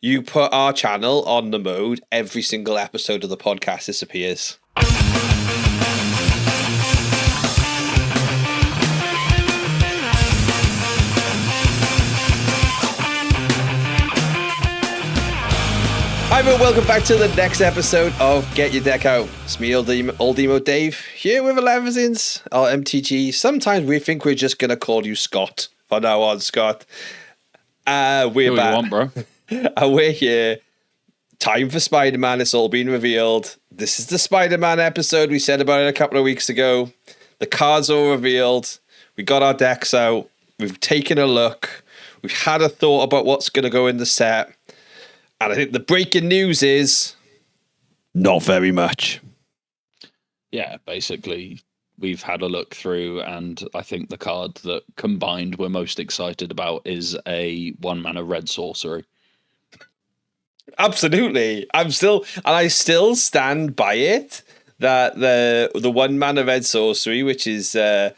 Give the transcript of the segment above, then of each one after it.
You put our channel on the mode, every single episode of the podcast disappears. Hi everyone, welcome back to the next episode of Get Your Deck Out. It's me, old emo Dave, here with Elevizins, our MTG. Sometimes we think we're just going to call you Scott. From now on, Scott. We're back. Want, bro. And we're here. Time for Spider-Man. It's all been revealed. This is the Spider-Man episode. We said about it a couple of weeks ago. The cards are revealed. We got our decks out. We've taken a look. We've had a thought about what's going to go in the set. And I think the breaking news is not very much. Yeah, basically, we've had a look through, and I think the card that combined we're most excited about is a 1-mana red sorcery. Absolutely. I still stand by it that the 1-mana red sorcery, which is the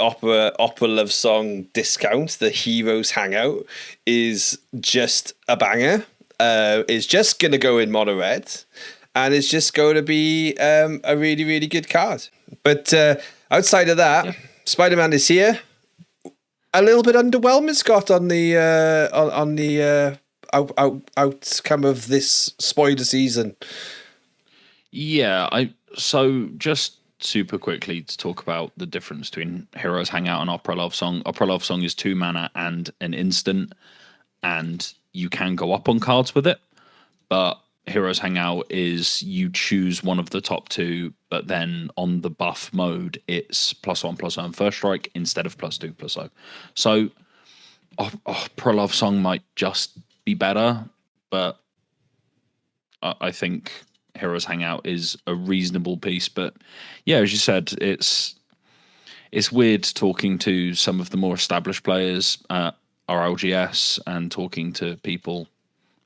opera love song discount, the Heroes Hangout, is just a banger. Is just going to go in mono red, and it's just going to be a really, really good card. But outside of that, yeah. Spider-Man is here. A little bit underwhelming, Scott, on the outcome of this spoiler season. Yeah, so just super quickly to talk about the difference between Heroes Hangout and Opera Love Song. Opera Love Song is 2 mana and an instant, and you can go up on cards with it, but Heroes Hangout is you choose one of the top 2, but then on the buff mode, it's +1/+0 first strike instead of +2/+0. So, Pro Love Song might just be better, but I think Heroes Hangout is a reasonable piece. But yeah, as you said, it's weird talking to some of the more established players our LGS and talking to people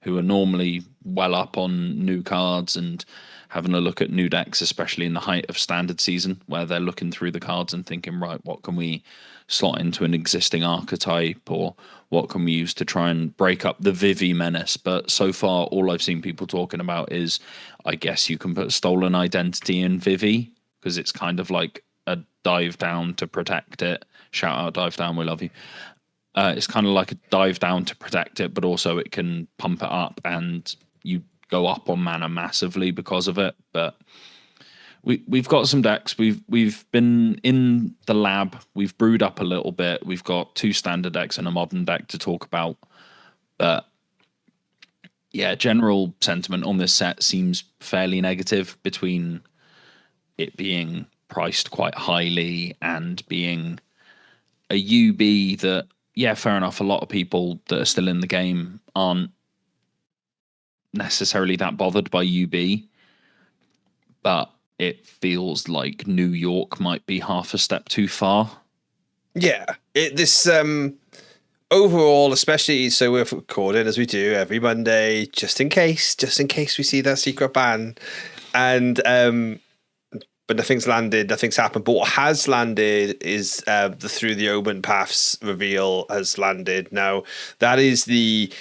who are normally well up on new cards and having a look at new decks, especially in the height of standard season, where they're looking through the cards and thinking, right, what can we slot into an existing archetype, or what can we use to try and break up the Vivi menace? But so far, all I've seen people talking about is, I guess you can put Stolen Identity in Vivi, because it's kind of like a dive down to protect it. Shout out, dive down, we love you. It's kind of like a dive down to protect it, but also it can pump it up, and you go up on mana massively because of it. But we've got some decks. We've been in the lab. We've brewed up a little bit. We've got 2 standard decks and a modern deck to talk about. But yeah, general sentiment on this set seems fairly negative, between it being priced quite highly and being a UB that, yeah, fair enough, a lot of people that are still in the game aren't necessarily that bothered by UB, but it feels like New York might be half a step too far. Yeah, this overall, especially, so we're recording as we do every Monday, just in case we see that secret ban, and but nothing's landed, nothing's happened. But what has landed is the Through the Omen Paths reveal has landed. Now, that is the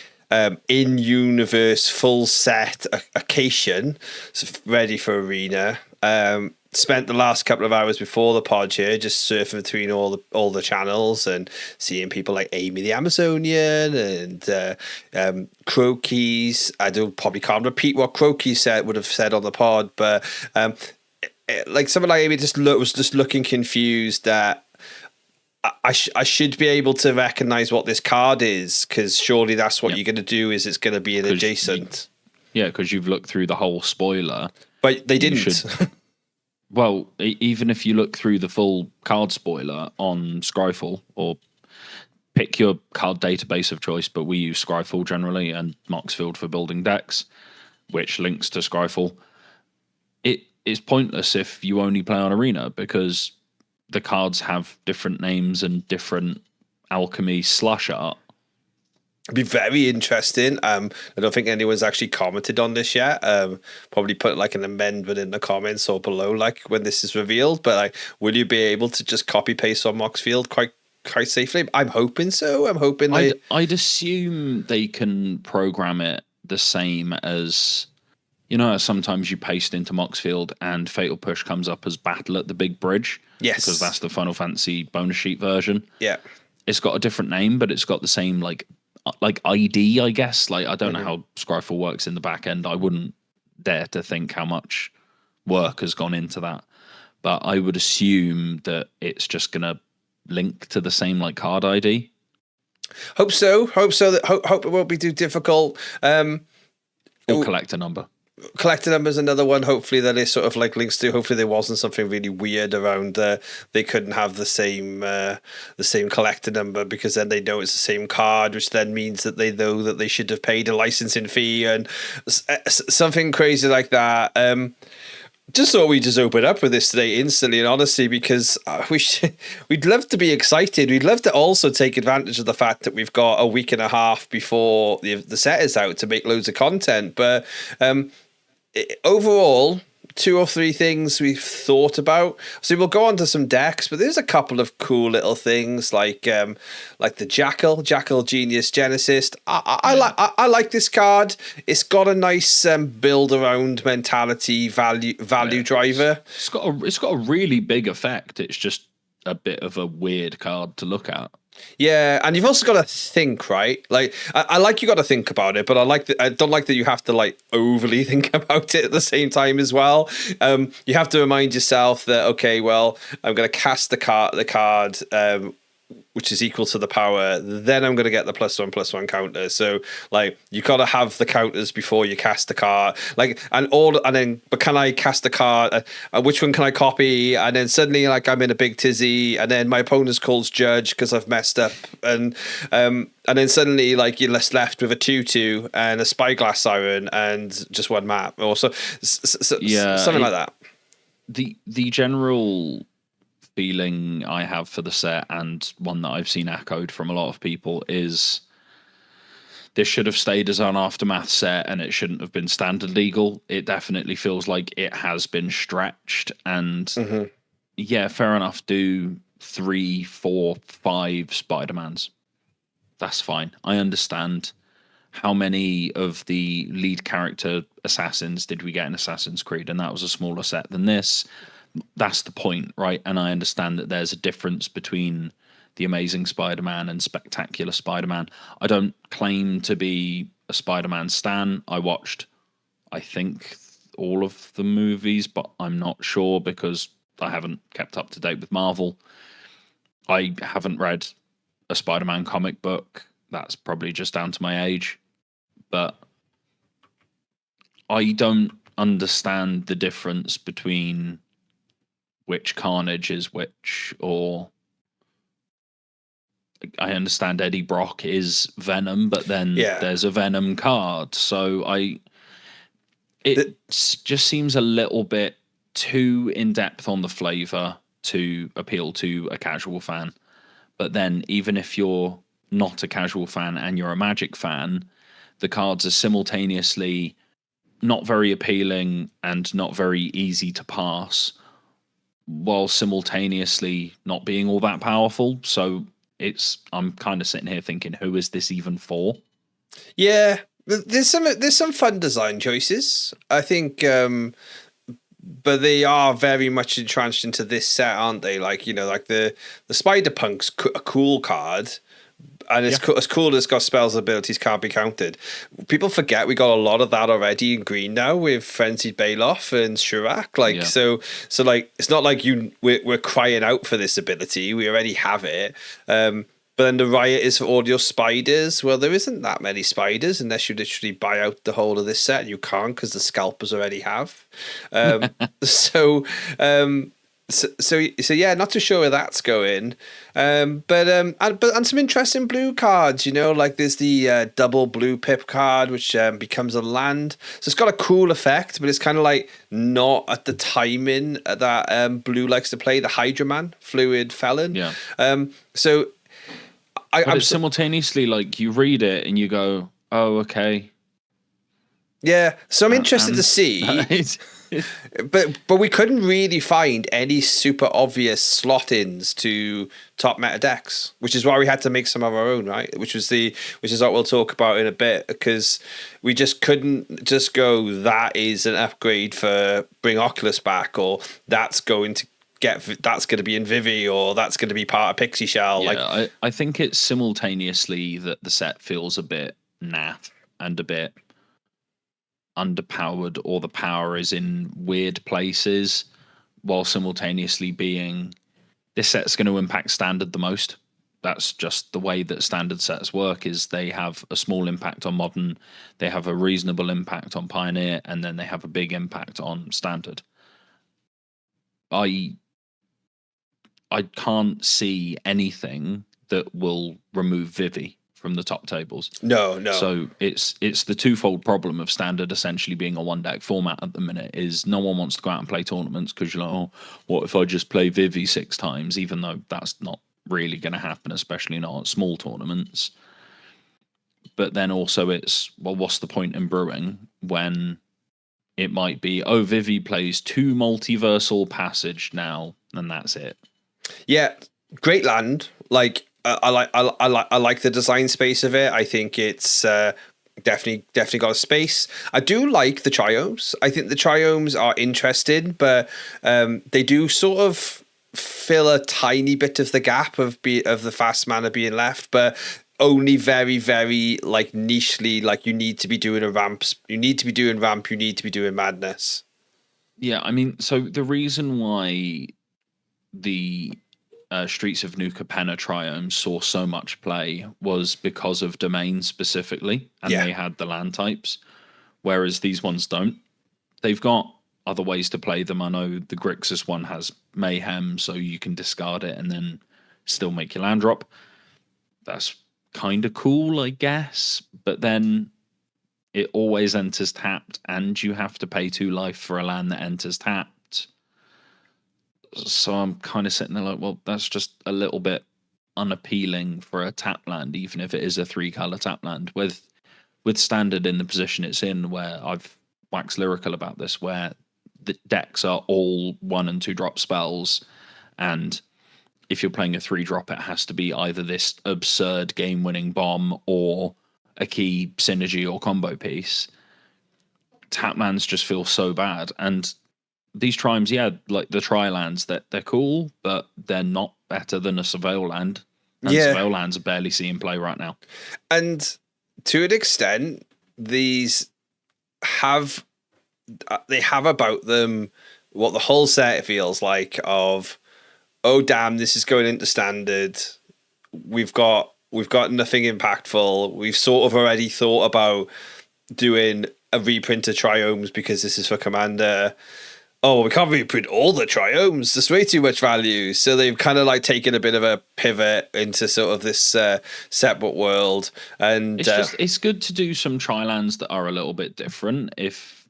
in-universe full set Acacian, so ready for Arena. Spent the last couple of hours before the pod here just surfing between all the channels and seeing people like Amy the Amazonian and Croakies. I probably can't repeat what Croaky would have said on the pod, but like someone like Amy was just looking confused that I should be able to recognize what this card is, because surely that's what you're going to do, is it's going to be an adjacent. Because you've looked through the whole spoiler. But they didn't. Well, even if you look through the full card spoiler on Scryfall, or pick your card database of choice, but we use Scryfall generally and Moxfield for building decks, which links to Scryfall. It is pointless if you only play on Arena, because the cards have different names and different alchemy / art. It'd be very interesting. I don't think anyone's actually commented on this yet. Probably put like an amendment in the comments or below, like when this is revealed. But like, will you be able to just copy paste on Moxfield quite safely? I'm hoping so. I'm hoping I'd assume they can program it the same as, you know, sometimes you paste into Moxfield and Fatal Push comes up as Battle at the Big Bridge. Yes. Because that's the Final Fantasy bonus sheet version. Yeah. It's got a different name, but it's got the same like ID, I guess. Like, I don't know how Scryfall works in the back end. I wouldn't dare to think how much work has gone into that. But I would assume that it's just going to link to the same like card ID. Hope so. Hope it won't be too difficult. Or collector number. Collector number is another one. Hopefully that is sort of like links to. Hopefully there wasn't something really weird around. They couldn't have the same collector number because then they know it's the same card, which then means that they know that they should have paid a licensing fee and something crazy like that. Just thought we'd just open up with this today instantly and honestly because we'd love to be excited. We'd love to also take advantage of the fact that we've got a week and a half before the set is out to make loads of content. But overall, 2 or 3 things we've thought about. So we'll go on to some decks, but there's a couple of cool little things like the Jackal Genius Genesis. I like this card. It's got a nice build around mentality value driver. It's got a really big effect. It's just a bit of a weird card to look at. Yeah, and you've also got to think, right? Like, I like you got to think about it, but I don't like that you have to like overly think about it at the same time as well. You have to remind yourself that okay, well, I'm going to cast the card, which is equal to the power. Then I'm going to get the +1/+1 counter. So like, you got to have the counters before you cast the card. Like, but can I cast the card? Which one can I copy? And then suddenly, like, I'm in a big tizzy, and then my opponent's calls judge because I've messed up, and then suddenly, like, you're left with a 2/2 and a Spyglass Siren and just one map, or something like that. The general feeling I have for the set, and one that I've seen echoed from a lot of people, is this should have stayed as an Aftermath set and it shouldn't have been standard legal. It definitely feels like it has been stretched, and yeah, fair enough, do 3, 4, 5 Spider-Mans. That's fine. I understand. How many of the lead character assassins did we get in Assassin's Creed? And that was a smaller set than this. That's the point, right? And I understand that there's a difference between the Amazing Spider-Man and Spectacular Spider-Man. I don't claim to be a Spider-Man stan. I watched, I think, all of the movies, but I'm not sure because I haven't kept up to date with Marvel. I haven't read a Spider-Man comic book. That's probably just down to my age. But I don't understand the difference between which Carnage is which, or I understand Eddie Brock is Venom, but then there's a Venom card. So it just seems a little bit too in-depth on the flavor to appeal to a casual fan. But then even if you're not a casual fan and you're a Magic fan, the cards are simultaneously not very appealing and not very easy to pass, while simultaneously not being all that powerful. So I'm kind of sitting here thinking, who is this even for? Yeah, there's some fun design choices, I think, but they are very much entrenched into this set, aren't they? Like, you know, like the Spider-Punk's a cool card, and it's as cool as it's got spells and abilities can't be counted. People forget we got a lot of that already in green now with Frenzied Bailoff and Shirak. Like, so like, it's not like we're crying out for this ability. We already have it. But then the riot is for all your spiders. Well, there isn't that many spiders unless you literally buy out the whole of this set. You can't because the scalpers already have. So yeah, not too sure where that's going. But some interesting blue cards, you know, like there's the double blue pip card, which becomes a land. So it's got a cool effect, but it's kind of like not at the timing that blue likes to play, the Hydra Man, Fluid Felon. Yeah. So I'm simultaneously, like, you read it and you go, oh, okay. Yeah, so I'm interested to see, but we couldn't really find any super obvious slot-ins to top meta decks, which is why we had to make some of our own, right? Which is what we'll talk about in a bit, because we just couldn't just go, that is an upgrade for bring Oculus back, or that's going to be in Vivi, or that's going to be part of Pixie Shell. Yeah, I think it's simultaneously that the set feels a bit naff and a bit underpowered, or the power is in weird places, while simultaneously being, this set's going to impact standard the most. That's just the way that standard sets work, is they have a small impact on modern, they have a reasonable impact on pioneer, and then they have a big impact on standard. I can't see anything that will remove Vivi from the top tables. No. So it's the twofold problem of standard essentially being a one deck format at the minute, is no one wants to go out and play tournaments because you're like, oh, what if I just play Vivi 6 times, even though that's not really going to happen, especially not at small tournaments. But then also it's, well, what's the point in brewing when it might be, oh, Vivi plays 2 multiversal passage now, and that's it. Yeah, great land. Like I like the design space of it. I think it's definitely got a space. I do like the triomes. I think the triomes are interesting, but they do sort of fill a tiny bit of the gap of the fast mana being left, but only very, very like nichely. Like you need to be doing you need to be doing madness. Yeah, I mean, so the reason why the Streets of New Capenna triomes saw so much play was because of domain specifically, and they had the land types, whereas these ones don't. They've got other ways to play them. I know the Grixis one has Mayhem, so you can discard it and then still make your land drop. That's kind of cool, I guess, but then it always enters tapped, and you have to pay 2 life for a land that enters tapped. So I'm kind of sitting there like, well, that's just a little bit unappealing for a tap land, even if it is a 3-color tap land. With standard in the position it's in, where I've waxed lyrical about this, where the decks are all 1 and 2 drop spells, and if you're playing a 3-drop, it has to be either this absurd game-winning bomb or a key synergy or combo piece. Tap lands just feel so bad, and these trimes, like the tri-lands, that they're cool, but they're not better than a Surveil land. And Surveil lands are barely seeing play right now. And to an extent, these have about them what the whole set feels like of, oh damn, this is going into standard. We've got nothing impactful. We've sort of already thought about doing a reprint of triomes because this is for Commander. Oh, we can't reprint all the triomes. There's way too much value. So they've kind of like taken a bit of a pivot into sort of this separate world. And it's good to do some tri-lands that are a little bit different. If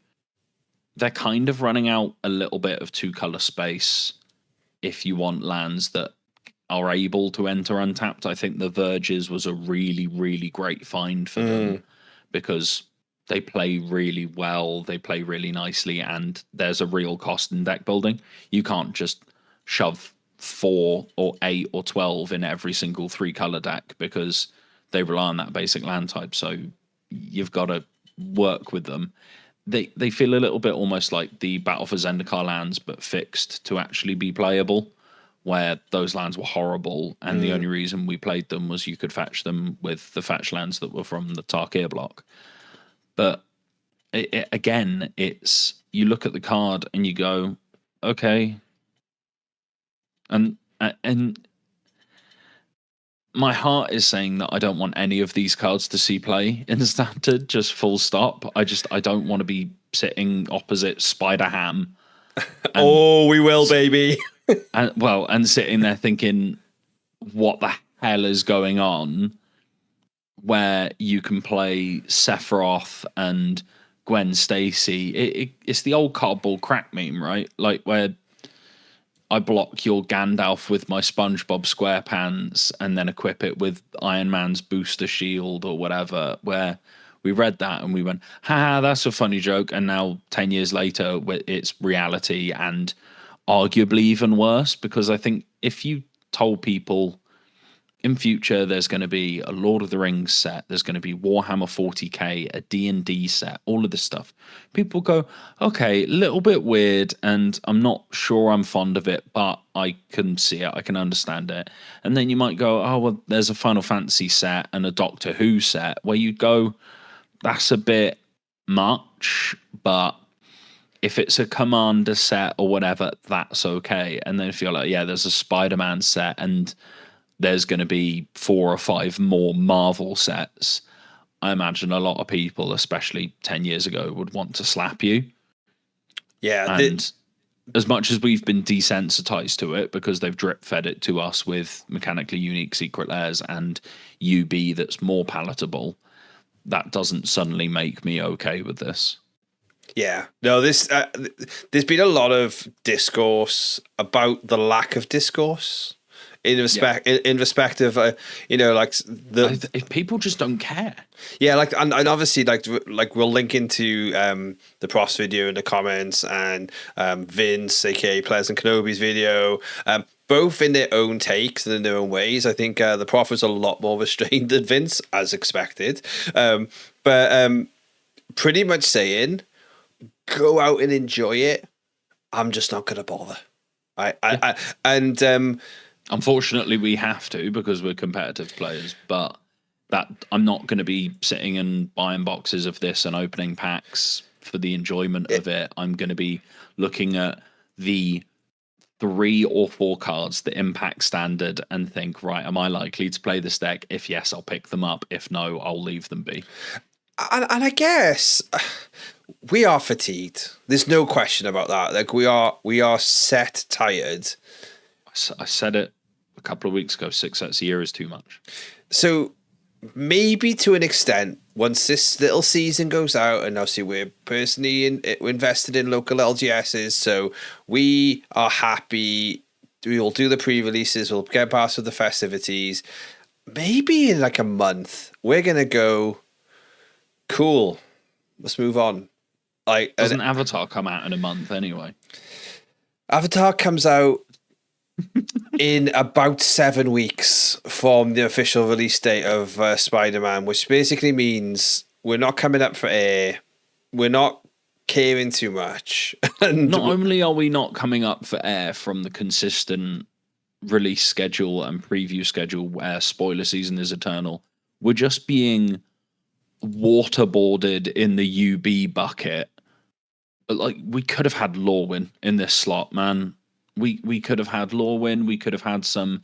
they're kind of running out a little bit of 2-color space, if you want lands that are able to enter untapped, I think the Verges was a really, really great find for them, because they play really well, they play really nicely, and there's a real cost in deck building. You can't just shove 4 or 8 or 12 in every single 3-color deck, because they rely on that basic land type. So you've got to work with them. They feel a little bit almost like the Battle for Zendikar lands, but fixed to actually be playable, where those lands were horrible, and the only reason we played them was you could fetch them with the fetch lands that were from the Tarkir block. But again, it's, you look at the card and you go, okay, and my heart is saying that I don't want any of these cards to see play in standard, just full stop. I don't want to be sitting opposite Spider Ham. Oh, we will, baby. and sitting there thinking, what the hell is going on? Where you can play Sephiroth and Gwen Stacy. It's the old cardboard crack meme, right? Like where I block your Gandalf with my SpongeBob SquarePants and then equip it with Iron Man's booster shield or whatever, where we read that and we went, ha, that's a funny joke. And now 10 years later, it's reality and arguably even worse, because I think if you told people in future there's going to be a Lord of the Rings set, there's going to be Warhammer 40k, a D&D set, all of this stuff, people go, okay, a little bit weird and I'm not sure I'm fond of it, but I can see it, I can understand it. And then you might go, oh well, there's a Final Fantasy set and a Doctor Who set, where you go, that's a bit much, but if it's a Commander set or whatever, that's okay. And then if you're like, yeah, there's a Spider-Man set and there's going to be 4 or 5 more Marvel sets, I imagine a lot of people, especially 10 years ago, would want to slap you. Yeah. And as much as we've been desensitized to it because they've drip fed it to us with mechanically unique secret layers and UB that's more palatable, that doesn't suddenly make me okay with this. Yeah. No, there's been a lot of discourse about the lack of discourse. In respect of like if people just don't care. Yeah, like and obviously like we'll link into the Prof's video in the comments and Vince, aka Players and Kenobi's video, both in their own takes and in their own ways. I think the Prof was a lot more restrained than Vince, as expected, but pretty much saying, go out and enjoy it. I'm just not gonna bother. Unfortunately, we have to because we're competitive players, but that I'm not going to be sitting and buying boxes of this and opening packs for the enjoyment of it. I'm going to be looking at the 3 or 4 cards, the impact standard, and think, right, am I likely to play this deck? If yes, I'll pick them up. If no, I'll leave them be. And I guess we are fatigued. There's no question about that. Like we are set tired. I said it a couple of weeks ago, 6 sets a year is too much. So maybe to an extent, once this little season goes out, and obviously we're personally invested in local LGSs, so we are happy. We will do the pre-releases, we'll get past with the festivities. Maybe in like a month, we're going to go, cool, let's move on. Like, doesn't Avatar come out in a month anyway? Avatar comes out in about 7 weeks from the official release date of Spider-Man, which basically means we're not coming up for air, we're not caring too much. And not only are we not coming up for air from the consistent release schedule and preview schedule where spoiler season is eternal, we're just being waterboarded in the UB bucket. Like, we could have had Lorwyn in this slot, man. We could have had Lorwyn. We could have had some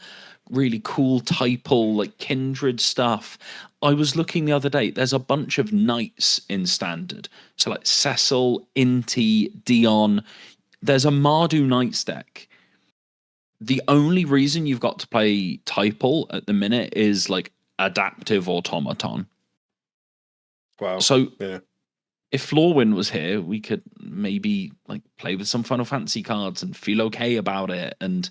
really cool typal, like kindred stuff. I was looking the other day. There's a bunch of knights in standard. So like Cecil, Inti, Dion. There's a Mardu Knights deck. The only reason you've got to play typal at the minute is like adaptive automaton. Wow. So yeah. If Lorwyn was here, we could maybe like play with some Final Fantasy cards and feel okay about it, and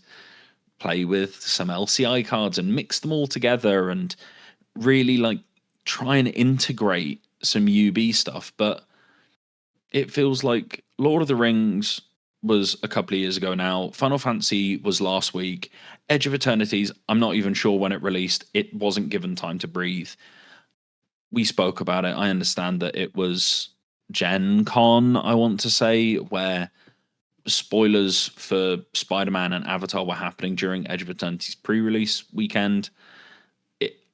play with some LCI cards and mix them all together and really like try and integrate some UB stuff. But it feels like Lord of the Rings was a couple of years ago now. Final Fantasy was last week. Edge of Eternities, I'm not even sure when it released. It wasn't given time to breathe. We spoke about it. I understand that it was Gen Con, I want to say, where spoilers for Spider-Man and Avatar were happening during Edge of Eternity's pre-release weekend.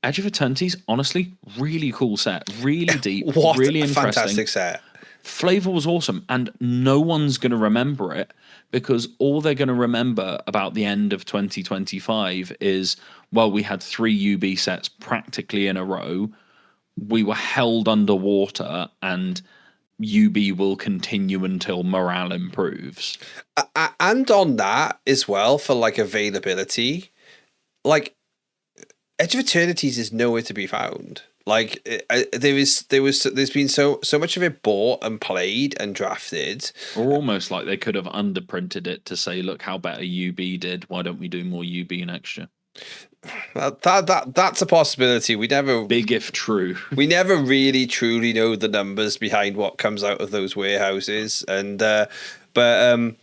Edge of Eternity's, honestly, really cool set. Really deep, what really a interesting. Fantastic set. Flavor was awesome, and no one's going to remember it because all they're going to remember about the end of 2025 is, well, we had 3 UB sets practically in a row. We were held underwater, and UB will continue until morale improves. And on that as well, for like availability, like Edge of Eternities is nowhere to be found. Like there's been so much of it bought and played and drafted, or almost like they could have underprinted it to say, look how better UB did. Why don't we do more UB next year? That's a possibility. Big if true. We never really truly know the numbers behind what comes out of those warehouses, and but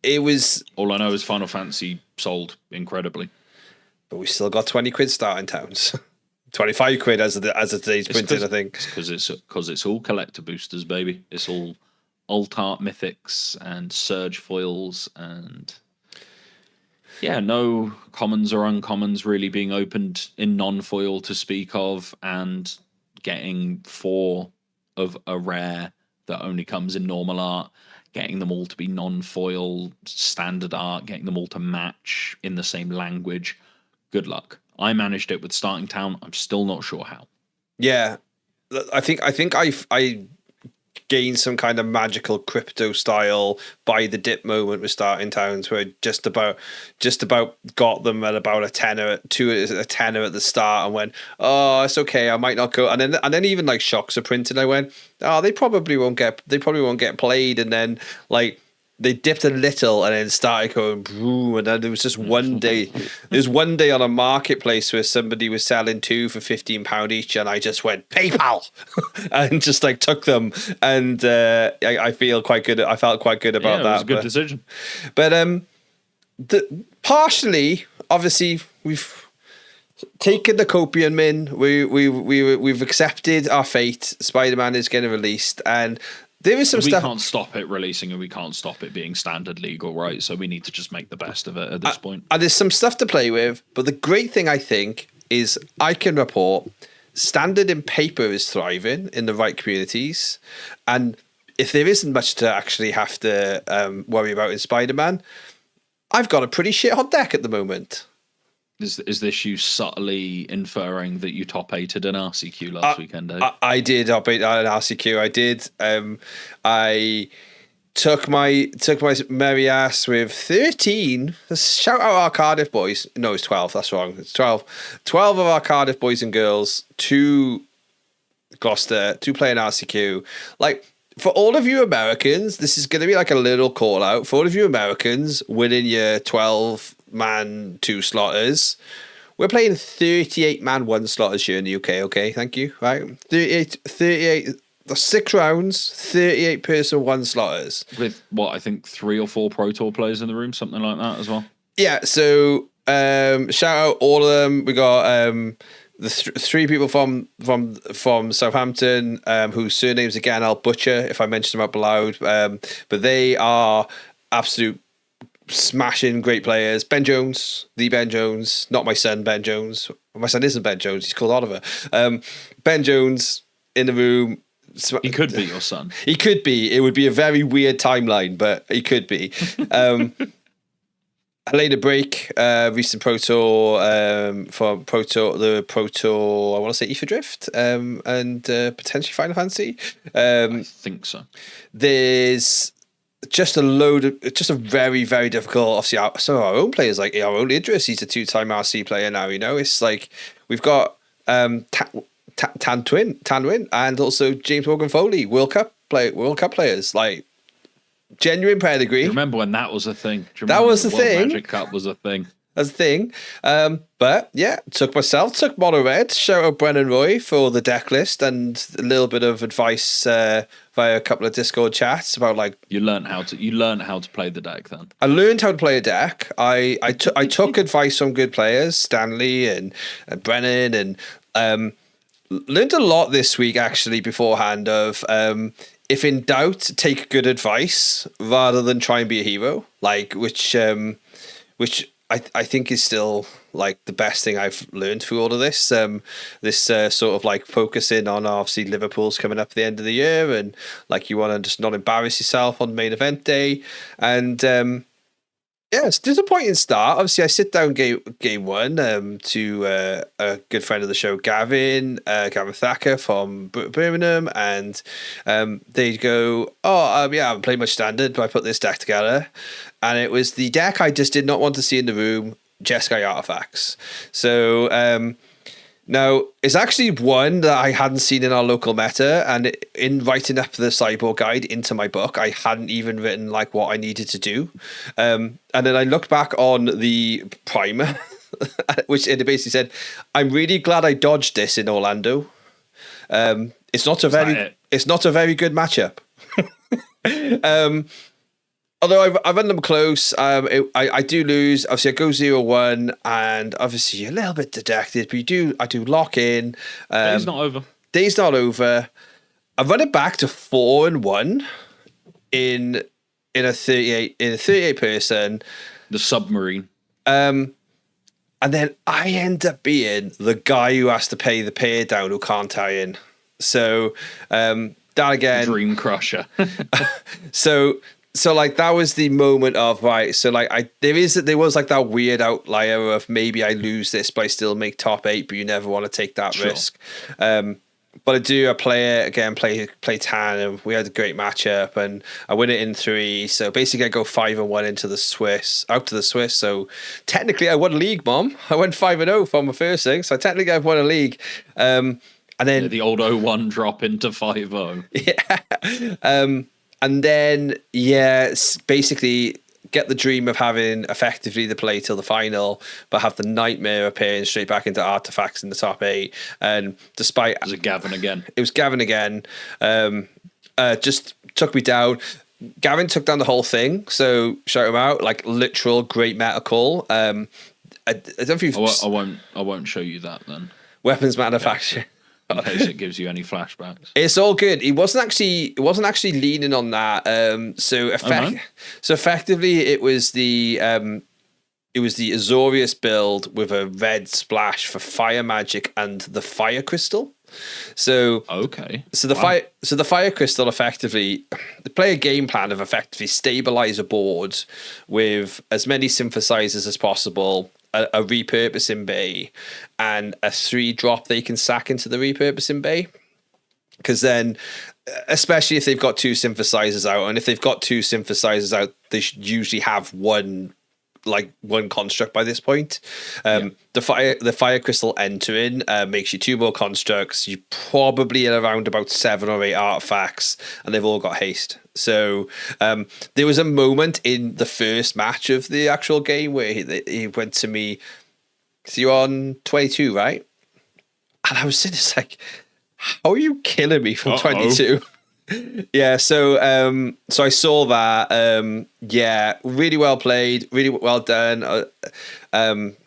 it was. All I know is Final Fantasy sold incredibly. But we still got 20 quid starting towns. 25 quid as of today's printing, I think. Because it's all collector boosters, baby. It's all alt art mythics and surge foils and no commons or uncommons really being opened in non-foil to speak of, and getting 4 of a rare that only comes in normal art, getting them all to be non-foil standard art, getting them all to match in the same language. Good luck. I managed it with Starting Town. I'm still not sure how. Yeah, I think I gained some kind of magical crypto style by the dip moment with Starting Towns, where I just about got them at about a tenner at the start, and went, oh, it's okay, I might not go. And then even like Shocks are printed, I went, oh, they probably won't get played. And then like they dipped a little and then started going boom, and then there was just one day. There's one day on a marketplace where somebody was selling 2 for £15 each, and I just went PayPal and just like took them, and I feel quite good. I felt quite good about that. It was a good decision. But partially, obviously, we've taken the copium in. We've accepted our fate. Spider-Man is getting released, and there is some stuff. We can't stop it releasing, and we can't stop it being standard legal, right? So we need to just make the best of it at this point. And there's some stuff to play with, but the great thing, I think, is I can report standard in paper is thriving in the right communities. And if there isn't much to actually have to worry about in Spider-Man, I've got a pretty shit hot deck at the moment. Is this you subtly inferring that you top 8'd an RCQ last weekend, Dave? I did top 8 an RCQ. I did. I took my merry ass with 13. Shout out our Cardiff boys. No, it's 12. That's wrong. It's 12. 12 of our Cardiff boys and girls to Gloucester to play an RCQ. Like, for all of you Americans, this is going to be like a little call out. For all of you Americans winning your 12-man 2 slotters, we're playing 38-man 1 slotters here in the UK, okay? Thank you. Right? 38, 6 rounds, 38-person 1 slotters. With, what, I think 3 or 4 Pro Tour players in the room, something like that as well? Yeah, so shout out all of them. We got the 3 people from Southampton, whose surnames again I'll butcher if I mention them out loud, but they are absolute smashing great players. Ben Jones, not my son Ben Jones. My son isn't Ben Jones, he's called Oliver. Ben Jones in the room. He could be your son. He could be. It would be a very weird timeline, but he could be. Helena Break, recent Pro Tour from the Pro Tour, I want to say Ether Drift, and potentially Final Fantasy. I think so. There's just a very, very difficult, obviously, some of our own players, like our own Idris, he's a 2-time RC player now, you know. It's like, we've got Tanwin, and also James Morgan Foley, World Cup players, like, genuine pedigree. Remember when that was a thing? That was the thing. Magic Cup was a thing. That's the thing. But yeah, took Mono Red. Shout out Brennan Roy for the deck list and a little bit of advice via a couple of Discord chats about, like, you learned how to play the deck then. I learned how to play a deck. I took advice from good players, Stanley and Brennan, and learned a lot this week actually beforehand of if in doubt, take good advice rather than try and be a hero. Like, which I think is still like the best thing I've learned through all of this. This sort of like focusing on, obviously, Liverpool's coming up at the end of the year, and like you want to just not embarrass yourself on main event day. And yeah, it's a disappointing start. Obviously, I sit down game 1 to a good friend of the show, Gavin Thacker from Birmingham, and they go, I haven't played much standard, but I put this deck together. And it was the deck I just did not want to see in the room, Jeskai Artifacts. So now, it's actually one that I hadn't seen in our local meta, and in writing up the sideboard guide into my book, I hadn't even written like what I needed to do. And then I looked back on the primer which it basically said, "I'm really glad I dodged this in Orlando. It's not a very good matchup." Although I run them close, I do lose. Obviously, I go 0-1, and obviously you're a little bit dejected, but I do lock in. Day's not over. Day's not over. I run it back to 4-1 in a 38 person. The submarine. And then I end up being the guy who has to pay the pay down who can't tie in. So that again, Dream crusher. So like that was the moment of right. So like there was like that weird outlier of maybe I lose this, but I still make top 8. But you never want to take that risk. But I play it again, play Tan, and we had a great matchup, and I win it in 3. So basically, I go 5-1 out to the Swiss. So technically, I won a league, Mom. I went 5-0 from my first thing. So technically, I've won a league. And then the old 0-1 drop into 5-0. Yeah. And then, basically get the dream of having effectively the play till the final, but have the nightmare appearing straight back into artifacts in the top 8. And despite... Was it Gavin again? It was Gavin again. Just took me down. Gavin took down the whole thing, so shout him out. Like, literal great meta call. I don't know if you've... I won't show you that then. Weapons manufacturing. In case it gives you any flashbacks. It's all good. It wasn't actually leaning on that. So effectively, it was the Azorius build with a red splash for fire magic and the fire crystal. So okay. So the fire crystal effectively, they play a game plan of effectively stabilize a board with as many synthesizers as possible, a repurposing bay, and a 3-drop they can sack into the repurposing bay. Because then, especially if they've got 2 synthesizers out, and if they've got 2 synthesizers out, they should usually have one construct by this point. The fire crystal entering makes you 2 more constructs. You probably at around about 7 or 8 artifacts, and they've all got haste. So there was a moment in the first match of the actual game where he went to me, "So you're on 22, right?" And I was sitting there like, "How are you killing me from 22?" Yeah, so I saw that. Really well played, really well done.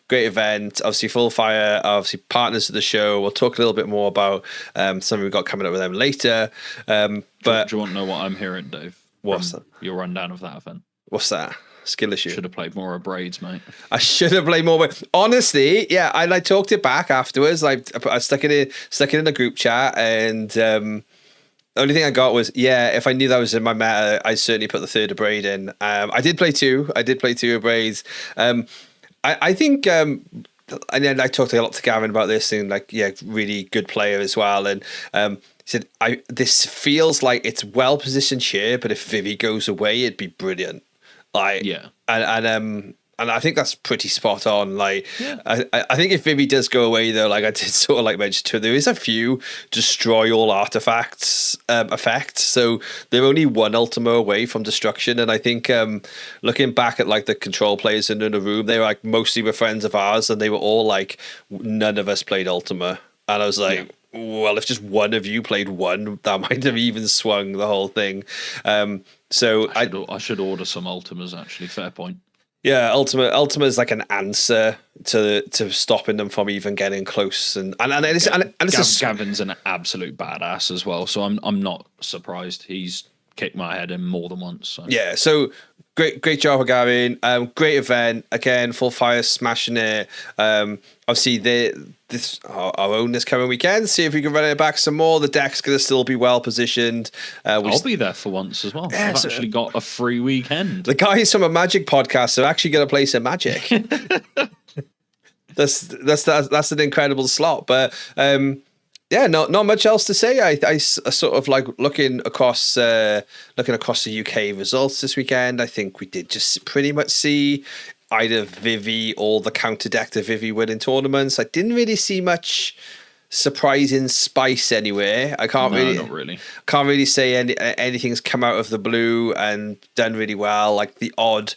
Great event. Obviously, Full Fire, obviously partners of the show. We'll talk a little bit more about something we've got coming up with them later. But do you want to know what I'm hearing, Dave? What's that? Your rundown of that event. What's that? Skill issue. Should have played more of Braids, mate. I should have played more. Honestly, yeah, I talked it back afterwards. I stuck it in a group chat, and the only thing I got was, if I knew that was in my meta, I'd certainly put the 3rd of Braid in. I did play 2. I did play 2 of Braids. I think, and then I talked a lot to Gavin about this, and really good player as well. And he said, this feels like it's well positioned here, but if Vivi goes away, it'd be brilliant. And I think that's pretty spot on. I think if Vivi does go away, though, like I did sort of mention too, there is a few destroy all artifacts effects. So they're only 1 Ultima away from destruction. And I think looking back at the control players in the room, they were mostly were friends of ours, and they were all none of us played Ultima. And I was like, well, if just one of you played 1, that might have even swung the whole thing. So I should order some Ultimas, actually. Fair point. Yeah, Ultima is like an answer to stopping them from even getting close, and it's Gavin's an absolute badass as well. So I'm not surprised he's kicked my head in more than once. So. Yeah, so great job, Gavin. Great event again. Full Fire smashing it. Obviously, our own this coming weekend. See if we can run it back some more. The deck's going to still be well positioned. I'll be there for once as well. I've actually got a free weekend. The guys from a Magic podcast are actually going to play some Magic. That's an incredible slot. But not much else to say. I sort of looking across the UK results this weekend. I think we did just pretty much see either Vivi or the counter deck to Vivi winning tournaments. I didn't really see much surprising spice anywhere. Not really. Can't really say anything's come out of the blue and done really well. Like the odd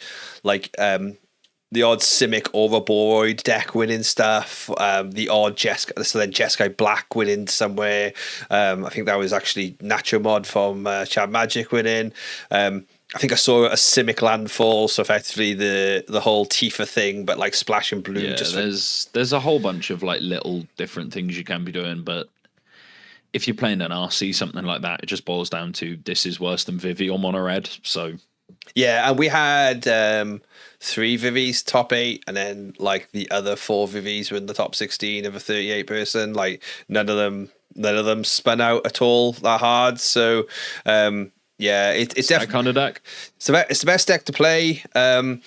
the odd Simic Ouroboros deck winning stuff, the odd Jeskai Black winning somewhere. I think that was actually Nacho Mod from Chad Magic winning. I think I saw a Simic Landfall, so effectively the whole Tifa thing, but like Splash and Blue. Yeah, there's a whole bunch of like little different things you can be doing, but if you're playing an RC, something like that, it just boils down to this is worse than Vivi or Mono Red. So yeah, and we had 3 Vivis top 8, and then like the other 4 Vivis were in the top 16 of a 38 person. Like none of them spun out at all that hard. So yeah, it's definitely that kind of deck. So it's the best deck to play. I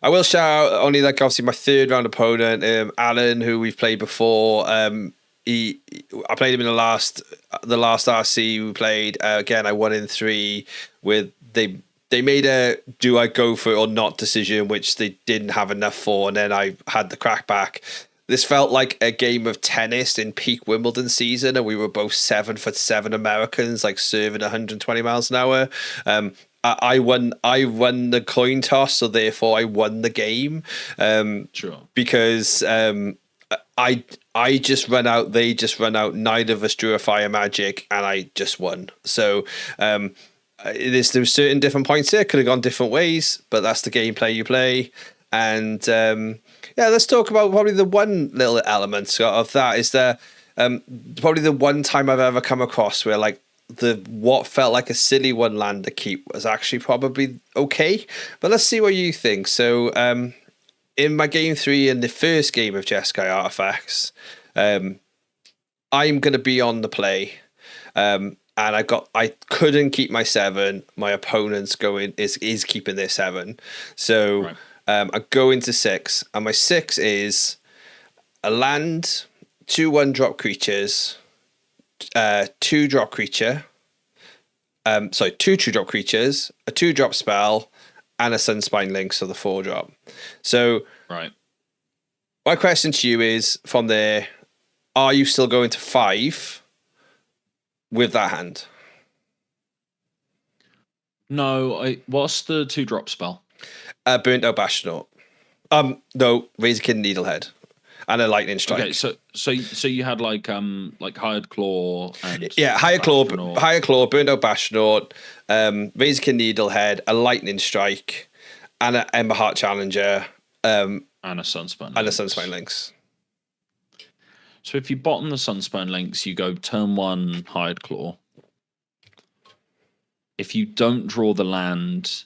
will shout out only like obviously my 3rd round opponent, Alan, who we've played before. I played him in the last RC we played. Again, I won in 3 with they made a do I go for it or not decision, which they didn't have enough for, and then I had the crackback. This felt like a game of tennis in peak Wimbledon season, and we were both 7'7" Americans, like serving 120 miles an hour. I won the coin toss, so therefore I won the game. Sure. Because I just run out, they just run out. Neither of us drew a fire magic, and I just won. So there's certain different points here. Could have gone different ways, but that's the gameplay you play. And yeah, let's talk about probably the one little element of that is probably the one time I've ever come across where like what felt like a silly one land to keep was actually probably okay. But let's see what you think. So in my game 3 in the first game of Jeskai Artifacts, I'm going to be on the play. And I couldn't keep my 7. My opponent's is keeping their 7. So right. I go into 6, and my 6 is a land, 2/1 drop creatures, 2 drop creature. 2 2-drop creatures, a 2-drop spell, and a Sunspine Link, so the 4-drop. So right. My question to you is, from there, are you still going to 5 with that hand? No, what's the 2-drop spell? Burnt Out Bastion. No, Razorkin Needlehead, and a Lightning Strike. Okay, so you had like Hired Claw and Hired Claw, Burnt Out Bastion, Razorkin Needlehead, a Lightning Strike, and an Emberheart Challenger, and a Sunspine Links. So if you bottom the Sunspine Links, you go turn 1 Hired Claw. If you don't draw the land,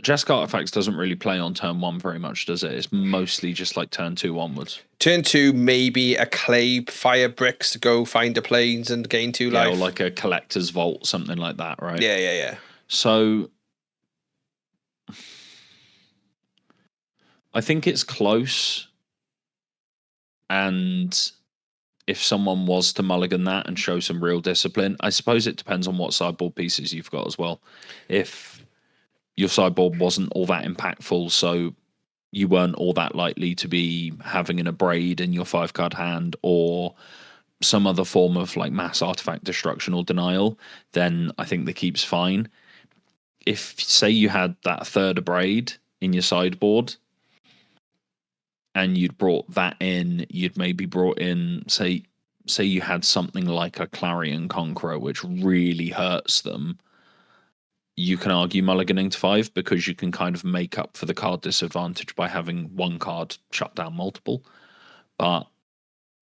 Jeskai Artifacts doesn't really play on turn 1 very much, does it? It's mostly just like turn 2 onwards. Turn 2, maybe a clay fire bricks to go find a planes and gain 2 life. Or like a Collector's Vault, something like that, right? Yeah. So I think it's close. And if someone was to mulligan that and show some real discipline, I suppose it depends on what sideboard pieces you've got as well. If your sideboard wasn't all that impactful, so you weren't all that likely to be having an Abrade in your 5-card hand or some other form of like mass artifact destruction or denial, then I think the keep's fine. If, say, you had that 3rd Abrade in your sideboard and you'd brought that in, you'd maybe brought in, say you had something like a Clarion Conqueror, which really hurts them, you can argue mulliganing to 5 because you can kind of make up for the card disadvantage by having 1 card shut down multiple. But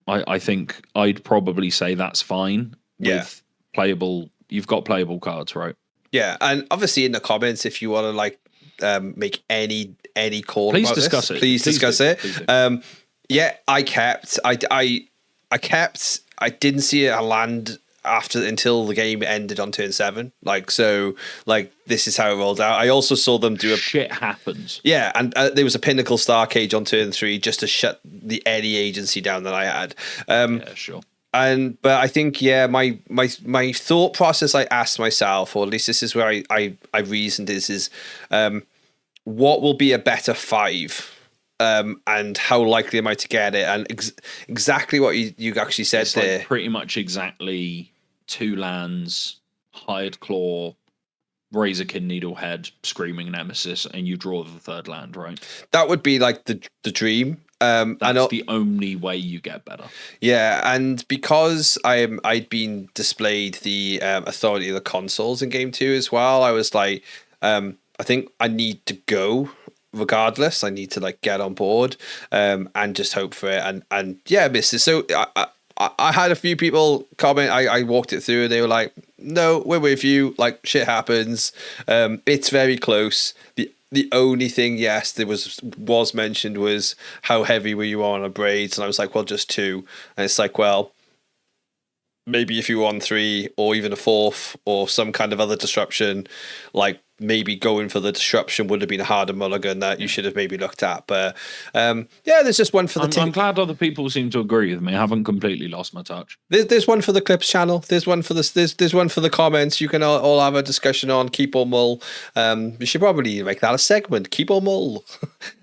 I think I'd probably say that's fine with playable. You've got playable cards, right? Yeah, and obviously in the comments, if you want to like make any call please about discuss this, it. please discuss it. I kept. I kept. I didn't see a land until the game ended on turn 7. This is how it rolled out. I also saw them do shit happens. Yeah, and there was a Pinnacle Star Cage on turn 3 just to shut any agency down that I had. Yeah, sure. But I think my thought process I asked myself, or at least this is where I reasoned is what will be a better 5, and how likely am I to get it? And exactly what you actually said it's there. Like pretty much exactly 2 lands, Hired Claw, Razorkin Needlehead, Screaming Nemesis, and you draw the third land, right? That would be like the dream. That's the only way you get better. Yeah, and because I'd been displayed the authority of the consoles in game 2 as well, I was like, I think I need to go regardless. I need to like get on board and just hope for it. And yeah, Mister. So I had a few people comment. I walked it through and they were like, no, we're with you. Like, shit happens. It's very close. The only thing, yes, there was mentioned was how heavy were you on braids, and I was like, well, just 2. And it's like, well, maybe if you were on 3 or even a 4th or some kind of other disruption, like maybe going for the disruption would have been a harder mulligan that you should have maybe looked at. But yeah, there's just one for the team. I'm glad other people seem to agree with me. I haven't completely lost my touch. There's one for the clips channel. There's one for there's one for the comments. You can all have a discussion on keep or mull. We should probably make that a segment. Keep or mull.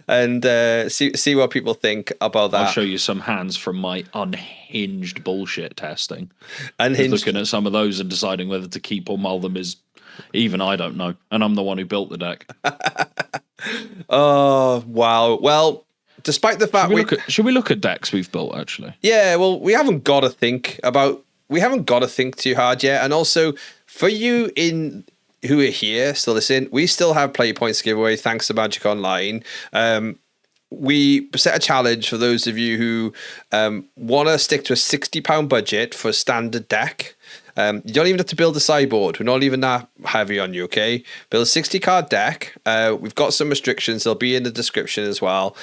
And see what people think about that. I'll show you some hands from my unhinged bullshit testing. Unhinged. Looking at some of those and deciding whether to keep or mull them is even I don't know. And I'm the one who built the deck. Oh wow! Well, despite the fact should we look at decks we've built actually? Yeah. Well, we haven't got to think too hard yet. And also for you who are here still listening, we still have play points giveaway thanks to Magic Online. We set a challenge for those of you who want to stick to a £60 budget for a standard deck. You don't even have to build a sideboard. We're not even that heavy on you, okay? Build a 60 card deck. We've got some restrictions. They'll be in the description as well.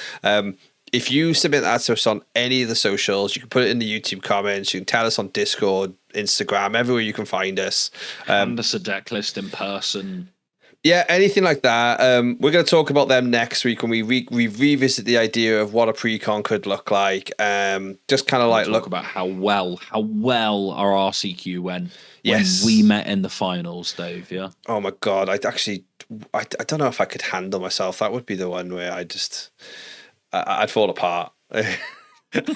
If you submit that to us on any of the socials, you can put it in the YouTube comments. You can tell us on Discord, Instagram, everywhere you can find us. Hand us a deck list in person. Yeah, anything like that. We're going to talk about them next week when we revisit the idea of what a pre-con could look like. Just kind of like look about how well our RCQ went when yes. we met in the finals, Dave. Yeah. Oh my God, I don't know if I could handle myself. That would be the one where I'd fall apart. I don't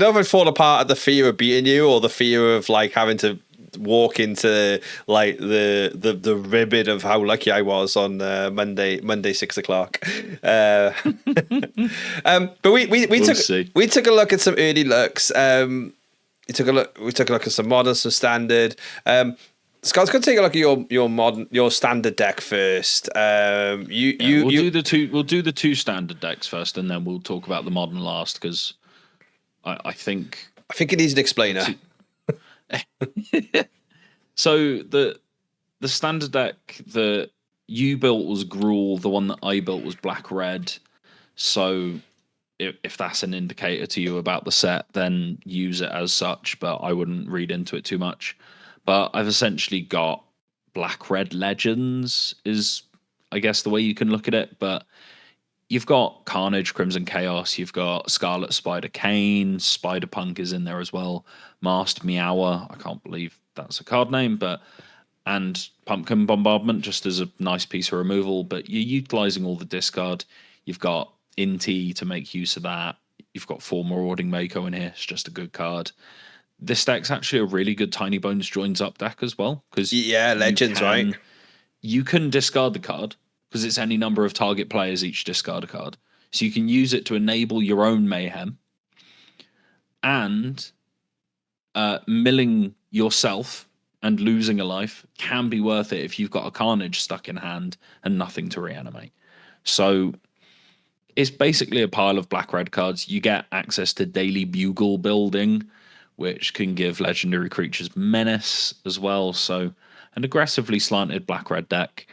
know if I'd fall apart at the fear of beating you or the fear of like having to walk into like the ribbon of how lucky I was on Monday 6:00. But we took a look at some early looks. We took a look at some modern, some standard. Scott's gonna take a look at your standard deck first. We'll do the two standard decks first, and then we'll talk about the modern last because I think it needs an explainer. So the standard deck that you built was Gruul, the one that I built was black red. So if that's an indicator to you about the set, then use it as such, but I wouldn't read into it too much. But I've essentially got black red legends is I guess the way you can look at it, but you've got Carnage, Crimson Chaos, you've got Scarlet Spider Kane, Spider Punk is in there as well, Masked Meower, I can't believe that's a card name, and Pumpkin Bombardment just as a nice piece of removal, but you're utilizing all the discard. You've got Inti to make use of that. You've got 4 Marauding Mako in here. It's just a good card. This deck's actually a really good Tiny Bones Joins Up deck as well. Because Legends, right? You can discard the card because it's any number of target players each discard a card. So you can use it to enable your own mayhem. And milling yourself and losing a life can be worth it if you've got a Carnage stuck in hand and nothing to reanimate. So it's basically a pile of black-red cards. You get access to daily bugle building, which can give legendary creatures menace as well. So an aggressively slanted black-red deck.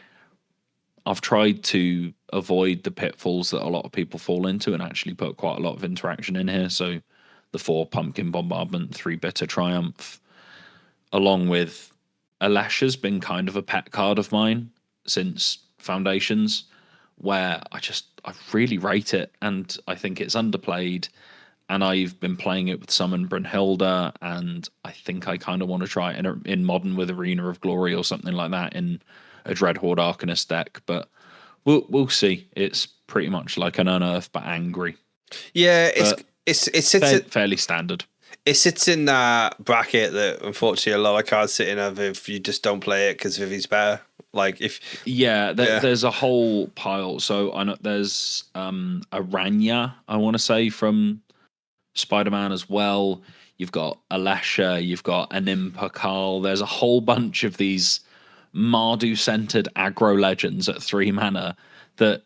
I've tried to avoid the pitfalls that a lot of people fall into and actually put quite a lot of interaction in here. So the 4 Pumpkin Bombardment, 3 Bitter Triumph, along with Alesha's been kind of a pet card of mine since Foundations, where I really rate it and I think it's underplayed. And I've been playing it with Summon Brunhilde, and I think I kind of want to try it in Modern with Arena of Glory or something like that in a Dreadhorde Arcanist deck. But we'll see. It's pretty much like an Unearth but angry. Yeah, it's fairly standard. it sits in that bracket that unfortunately a lot of cards sit in of if you just don't play it because Vivi's better. Like if there's a whole pile. So I know there's a Ranya, I want to say, from Spider-Man as well. You've got Alesha, you've got Animpa Carl. There's a whole bunch of these Mardu-centered aggro legends at 3 mana that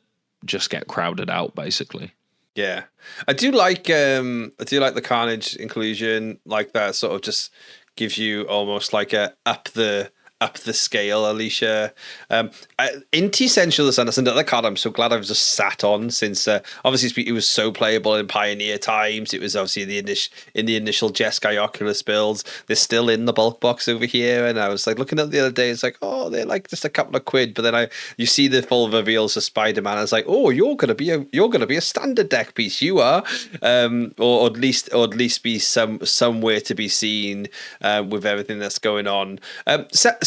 just get crowded out, basically. Yeah, I do like the Carnage inclusion, like that sort of just gives you almost like a up the scale, Alicia. Inti Essentialist, and that's another card I'm so glad I've just sat on since obviously it was so playable in Pioneer times. It was obviously in the initial Jeskai Oculus builds. They're still in the bulk box over here, and I was like looking at the other day. It's like, oh, they're like just a couple of quid, but then you see the full reveals of Spider-Man. I was like, oh, you're gonna be a standard deck piece. You are, or at least be somewhere to be seen with everything that's going on.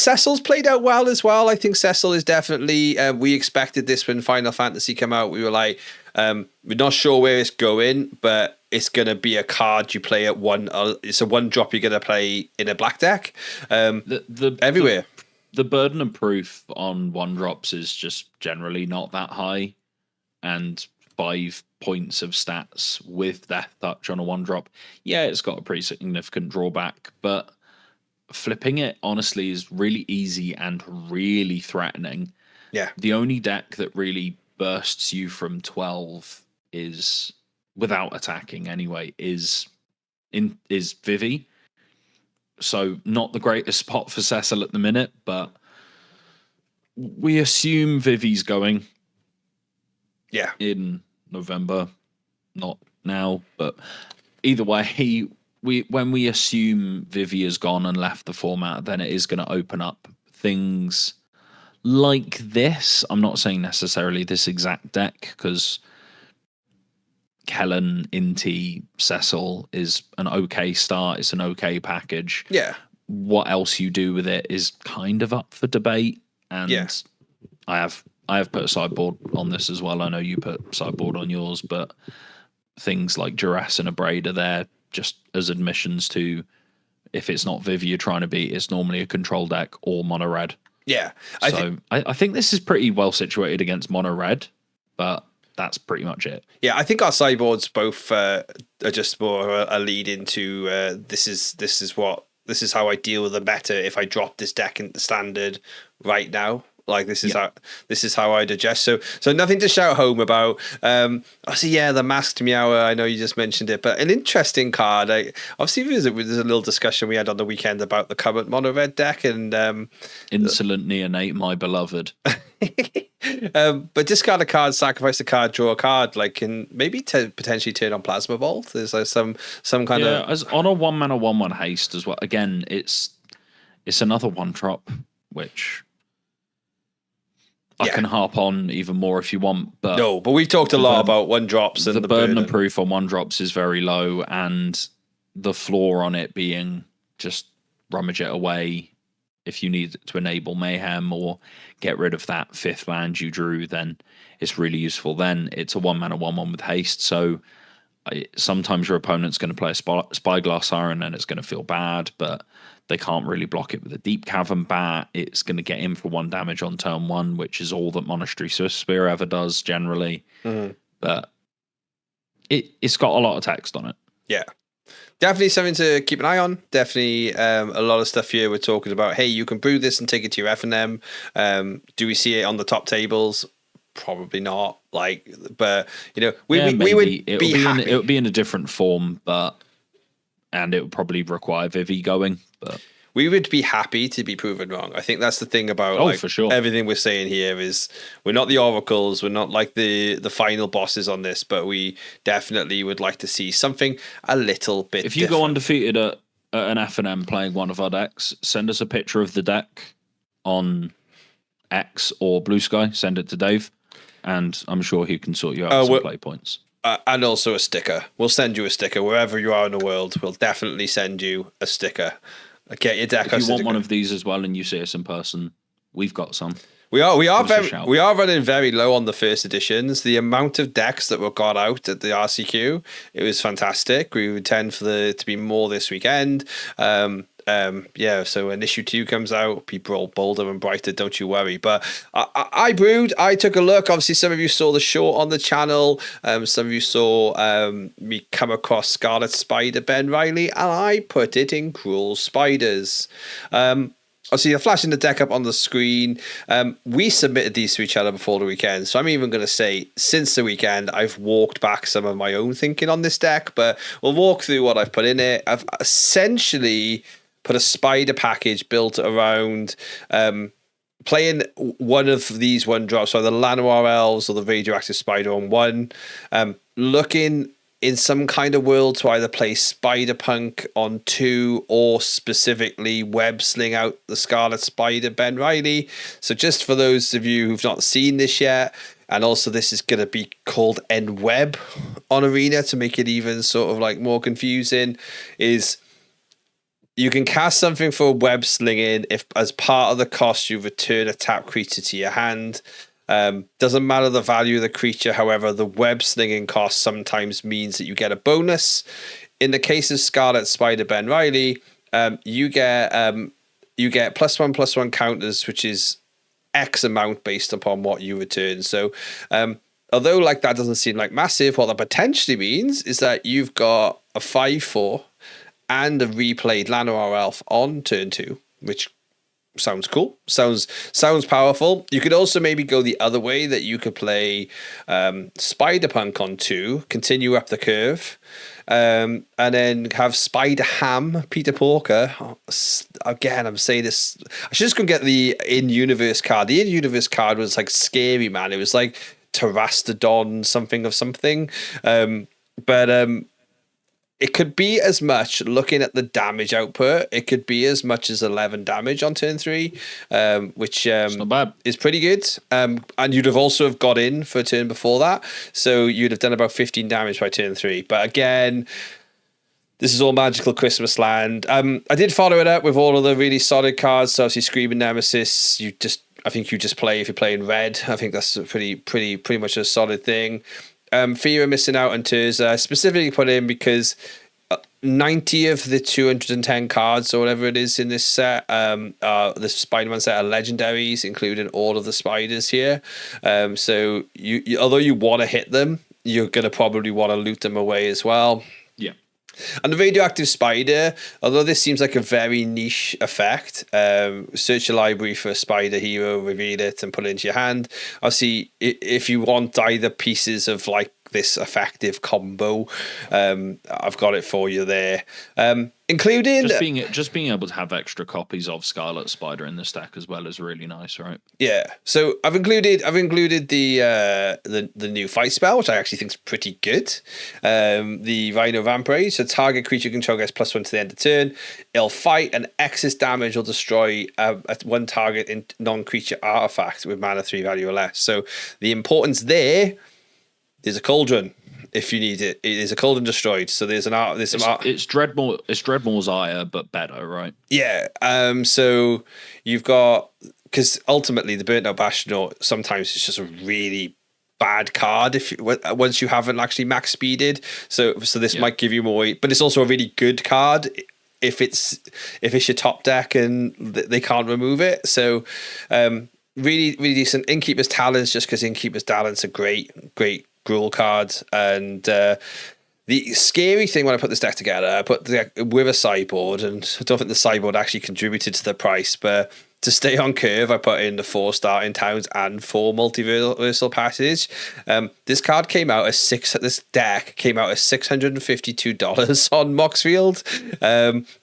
Cecil's played out well as well. I think Cecil is definitely. We expected this when Final Fantasy came out. We were like, we're not sure where it's going, but it's gonna be a card you play at one. It's a 1-drop you're gonna play in a black deck. Everywhere. The burden of proof on 1-drops is just generally not that high, and 5 points of stats with Death Touch on a 1-drop. Yeah, it's got a pretty significant drawback, but flipping it honestly is really easy and really threatening. Yeah. The only deck that really bursts you from 12 is, without attacking anyway, is Vivi. So not the greatest spot for Cecil at the minute, but we assume Vivi's going. Yeah. In November. Not now, but either way, when we assume Vivi has gone and left the format, then it is going to open up things like this. I'm not saying necessarily this exact deck, because Kellen, Inti, Cecil is an okay start. It's an okay package. Yeah. What else you do with it is kind of up for debate. And I have put a sideboard on this as well. I know you put sideboard on yours, but things like Duress and Abrade are there just as admissions to, if it's not Vivi you're trying to beat, it's normally a control deck or mono red. Yeah. I think this is pretty well situated against mono red, but that's pretty much it. Yeah, I think our sideboards both are just more a lead into this is how I deal with the meta if I drop this deck into standard right now. Like this is how I digest. So nothing to shout home about. The Masked Meower. I know you just mentioned it, but an interesting card. Obviously there's a little discussion we had on the weekend about the current mono red deck and Insolent Neonate, my beloved. But discard a card, sacrifice a card, draw a card. Like can maybe potentially turn on Plasma Bolt. There's like some kind of as on a 1-mana 1/1 haste as well. Again, it's another 1-drop, which I can harp on even more if you want, but we've talked a lot about 1-drops and the burden of proof on 1-drops is very low, and the floor on it being just rummage it away if you need to enable mayhem or get rid of that 5th land you drew, then it's really useful. Then it's a 1-mana 1/1 with haste, so sometimes your opponent's going to play a Spyglass Siren and it's going to feel bad, but they can't really block it with a Deep Cavern Bat. It's going to get in for 1 damage on turn 1, which is all that Monastery Swift Spear ever does generally. Mm-hmm. But it's got a lot of text on it. Yeah. Definitely something to keep an eye on. Definitely a lot of stuff here we're talking about. Hey, you can brew this and take it to your F&M. Do we see it on the top tables? Probably not. But we would be happy. It would be in a different form, and it would probably require Vivi going. But we would be happy to be proven wrong. I think that's the thing about for sure. Everything we're saying here is we're not the oracles. We're not like the final bosses on this, but we definitely would like to see something a little bit If you different. go undefeated at an F&M playing one of our decks, send us a picture of the deck on X or Blue Sky. Send it to Dave, and I'm sure he can sort you out some play points. And also a sticker. We'll send you a sticker wherever you are in the world. We'll definitely send you a sticker. Get your deck. If you want one of these as well and you see us in person, we've got some. We are Give us a shout. we are running very low on the first editions. The amount of decks that were got out at the RCQ, it was fantastic. We intend for there to be more this weekend. Yeah, so when issue 2 comes out, people are all bolder and brighter, don't you worry. But I brewed, I took a look. Obviously, some of you saw the short on the channel. Some of you saw me come across Scarlet Spider Ben Riley, and I put it in Gruul Spiders. Obviously, you're flashing the deck up on the screen. We submitted these to each other before the weekend, so I'm even going to say since the weekend, I've walked back some of my own thinking on this deck, but we'll walk through what I've put in it. I've essentially put a spider package built around playing one of these 1-drops, so the Llanowar Elves or the Radioactive Spider on 1, looking in some kind of world to either play Spider-Punk on 2 or specifically web sling out the Scarlet Spider Ben Riley. So just for those of you who've not seen this yet, and also this is going to be called End Web on Arena to make it even sort of like more confusing, is you can cast something for web slinging if as part of the cost you return a tap creature to your hand. Doesn't matter the value of the creature, however, the web slinging cost sometimes means that you get a bonus. In the case of Scarlet Spider Ben Riley, you get +1/+1 counters, which is X amount based upon what you return. So although like that doesn't seem like massive, what that potentially means is that you've got a 5/4 and a replayed Llanowar Elf on turn 2, which sounds cool. Sounds powerful. You could also maybe go the other way, that you could play Spider-Punk on 2, continue up the curve, and then have Spider-Ham, Peter Porker. Again, I'm saying this. I should just go get the in-universe card. The in-universe card was like scary, man. It was like Terastodon something of something. But it could be as much, looking at the damage output, it could be as much as 11 damage on turn 3, which not bad. is pretty good. And you'd have also have got in for a turn before that. So you'd have done about 15 damage by turn 3. But again, this is all magical Christmas land. I did follow it up with all of the really solid cards. So obviously Screaming Nemesis, I think you just play if you're playing red. I think that's a pretty much a solid thing. Fear of missing out on Terza, specifically put in because 90 of the 210 cards or whatever it is in this set, the Spider-Man set, are legendaries, including all of the spiders here. So you although you want to hit them, you're going to probably want to loot them away as well. Yeah. And the Radioactive Spider, although this seems like a very niche effect, search your library for a spider hero, reveal it, and put it into your hand. Obviously, if you want either pieces of like this effective combo, I've got it for you there. Including just being able to have extra copies of Scarlet Spider in the stack as well is really nice, right? Yeah. So I've included the new fight spell, which I actually think is pretty good. The Rhino Rampage. So target creature control gets +1 to the end of turn. It'll fight and excess damage or destroy at one target in non-creature artifact with mana 3 value or less. So the importance there is a cauldron. If you need it, it is a cauldron destroyed. So there's an art. There's some art. It's Dreadmaul's Ire, but better, right? Yeah. So you've got, because ultimately the Burnt Out Bastion sometimes it's just a really bad card once you haven't actually max speeded. So this might give you more weight, but it's also a really good card if it's your top deck and they can't remove it. So really decent. Innkeeper's Talons, just because Innkeeper's Talons are great Gruul cards. And the scary thing when I put this deck together, I put the deck with a sideboard, and I don't think the sideboard actually contributed to the price, but to stay on curve, I put in the 4 starting towns and 4 multiversal passage. This deck came out as $652 on Moxfield.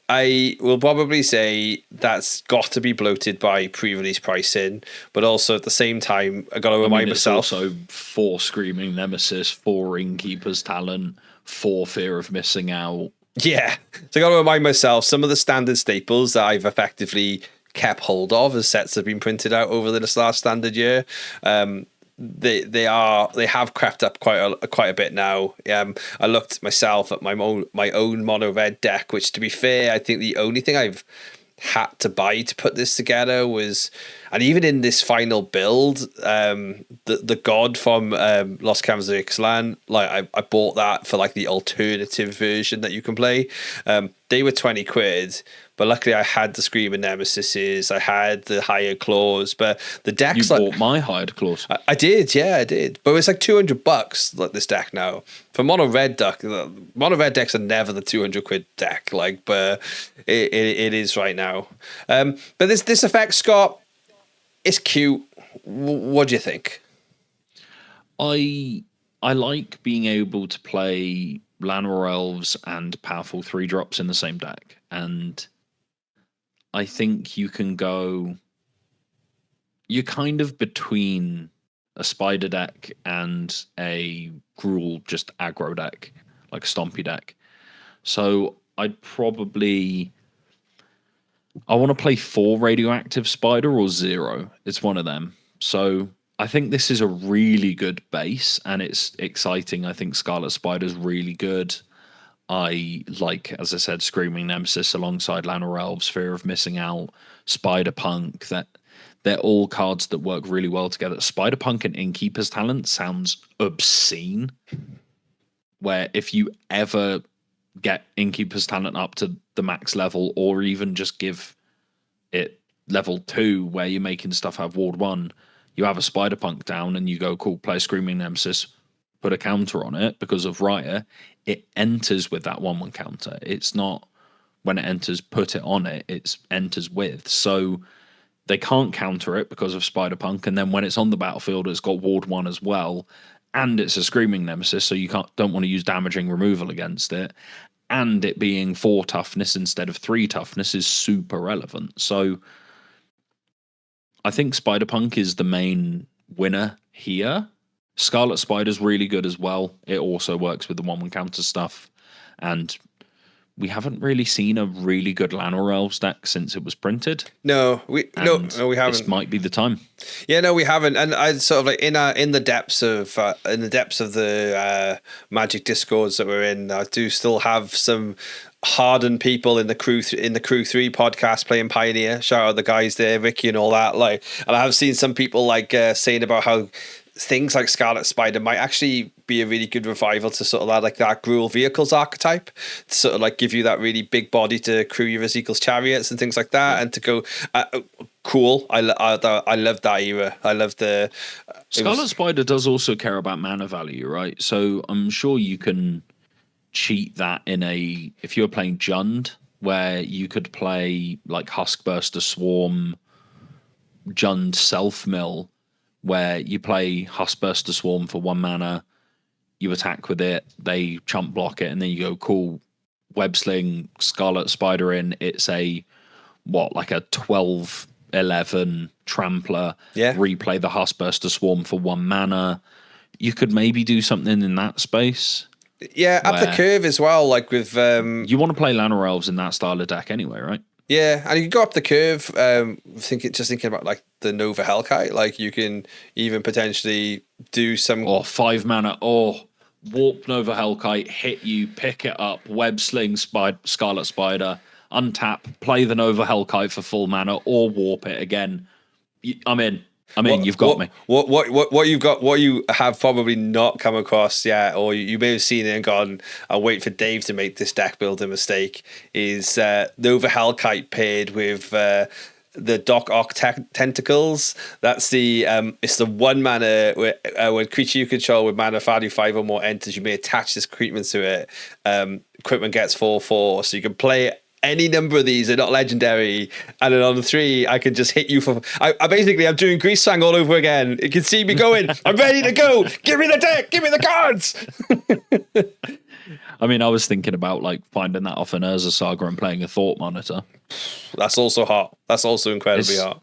I will probably say that's got to be bloated by pre-release pricing, but also at the same time, I got to remind myself. Also 4 Screaming Nemesis, 4 Innkeeper's Talent, 4 Fear of Missing Out. Yeah, so I got to remind myself some of the standard staples that I've effectively kept hold of as sets have been printed out over the last standard year. They have crept up quite a bit now. I looked myself at my own mono red deck, which, to be fair, I think the only thing I've had to buy to put this together was, and even in this final build, the god from Lost Canvas of Ixalan, like I bought that for like the alternative version that you can play. They were 20 quid, but luckily I had the Screaming Nemesises, I had the Hired Claws, but the deck's you bought my Hired Claws. I did, yeah, I did. But it's like $200 like this deck now. For mono red decks are never the 200 quid deck, like, but it is right now. But this effect, Scott, it's cute. What do you think? I like being able to play Llanowar Elves and powerful 3-drops in the same deck, and I think you can go. You're kind of between a spider deck and a Gruul just aggro deck, like a stompy deck. So I want to play 4 radioactive spider or 0. It's one of them. So I think this is a really good base and it's exciting. I think Scarlet Spider's really good. I like, as I said, Screaming Nemesis alongside Llanowar Elves, Fear of Missing Out, Spider Punk. That they're all cards that work really well together. Spider Punk and Innkeeper's Talent sounds obscene. Where if you ever get Innkeeper's Talent up to the max level, or even just give it level 2, where you're making stuff have Ward 1, you have a Spider Punk down and you go, cool, play Screaming Nemesis, put a counter on it because of Raya. It enters with that 1/1 counter. It's not when it enters, put it on it. It enters with. So they can't counter it because of Spider Punk. And then when it's on the battlefield, it's got Ward 1 as well. And it's a Screaming Nemesis, so you don't want to use damaging removal against it. And it being 4 toughness instead of 3 toughness is super relevant. So I think Spider Punk is the main winner here. Scarlet Spider's really good as well. It also works with the 1/1 counter stuff. And we haven't really seen a really good Llanowar Elves deck since it was printed. No, we haven't. This might be the time. Yeah, no, we haven't. And I sort of like in the depths of the Magic Discords that we're in, I do still have some hardened people in the crew 3 podcast playing Pioneer. Shout out the guys there, Ricky and all that. Like, and I have seen some people like saying about how things like Scarlet Spider might actually be a really good revival to sort of like that Gruul Vehicles archetype, to sort of like give you that really big body to crew your Ezekiel's Chariots and things like that, and to go cool. I love that era. I love the Scarlet Spider does also care about mana value, right? So I'm sure you can cheat that if you're playing Jund, where you could play like Huskburster Swarm, Jund Self Mill, where you play Huskburster Swarm for 1 mana, you attack with it, they chump block it, and then you go, cool, Web Sling, Scarlet Spider in. It's like a 12/11 trampler. Yeah. Replay the Huskburster Swarm for 1 mana. You could maybe do something in that space. Yeah, up the curve as well, like with you want to play Llanowar Elves in that style of deck anyway, right? Yeah, and you can go up the curve. Thinking about like the Nova Hellkite, like you can even potentially do some 5 mana. Warp Nova Hellkite, hit you, pick it up, Web Sling Scarlet Spider, untap, play the Nova Hellkite for full mana, or warp it again. I'm in. You've got me. What you've got, what you have probably not come across yet, or you may have seen it and gone, I'll wait for Dave to make this deck building mistake, is Nova Hellkite paired with the Doc Ock Tentacles. That's it's the 1 mana when creature you control with mana value 5 or more enters, you may attach this equipment to it. Equipment gets 4/4, so you can play it any number of these. Are not legendary, and then on the 3 I can just hit you for I'm doing Grease Sang all over again. You can see me going, I'm ready to go, give me the deck, give me the cards. I was thinking about like finding that off an Urza Saga and playing a Thought Monitor. That's also hot. That's also incredibly hot.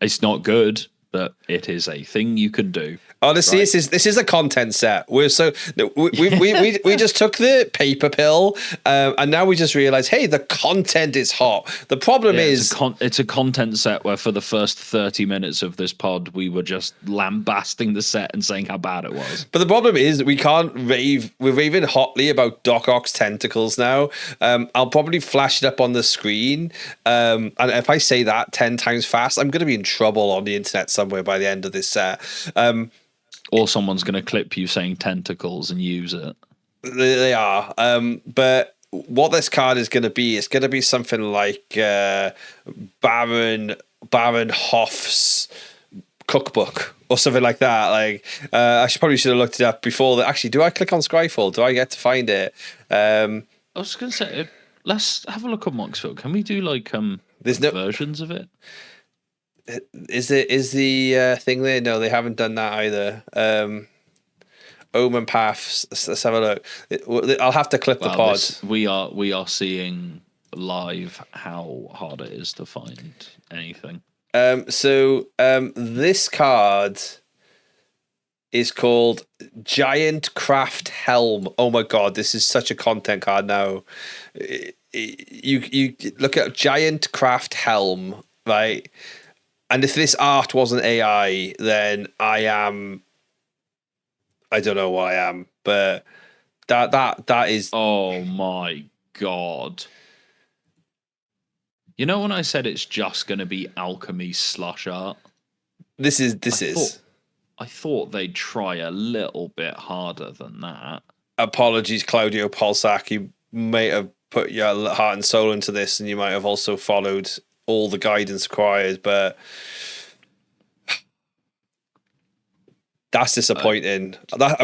It's not good, that it is a thing you can do. Honestly, right? this is a content set. We just took the paper pill, and now we just realize, hey, the content is hot. The problem is it's a content set where for the first 30 minutes of this pod, we were just lambasting the set and saying how bad it was. But the problem is we can't rave. We're raving hotly about Doc Ock's tentacles now. I'll probably flash it up on the screen, and if I say that 10 times fast, I'm going to be in trouble on the internet somewhere by the end of this set. Or someone's going to clip you saying tentacles and use it. They are. But what this card is going to be, it's going to be something like Baron Hoff's cookbook or something like that. Like I probably should have looked it up before. Actually, do I click on Scryfall? Do I get to find it? I was going to say, let's have a look at Moxville. Can we do like there's no versions of it? Is the thing there? No, they haven't done that either. Omen Paths. Let's have a look. I'll have to clip the pod. We are seeing live how hard it is to find anything. So this card is called Giant Craft Helm. Oh my god, this is such a content card now. You look at Giant Craft Helm, right? And if this art wasn't AI, then I don't know what I am, but that is. Oh my god! You know when I said it's just going to be alchemy slush art? This is. I thought they'd try a little bit harder than that. Apologies, Claudio Polsak. You may have put your heart and soul into this, and you might have also followed all the guidance required, but that's disappointing.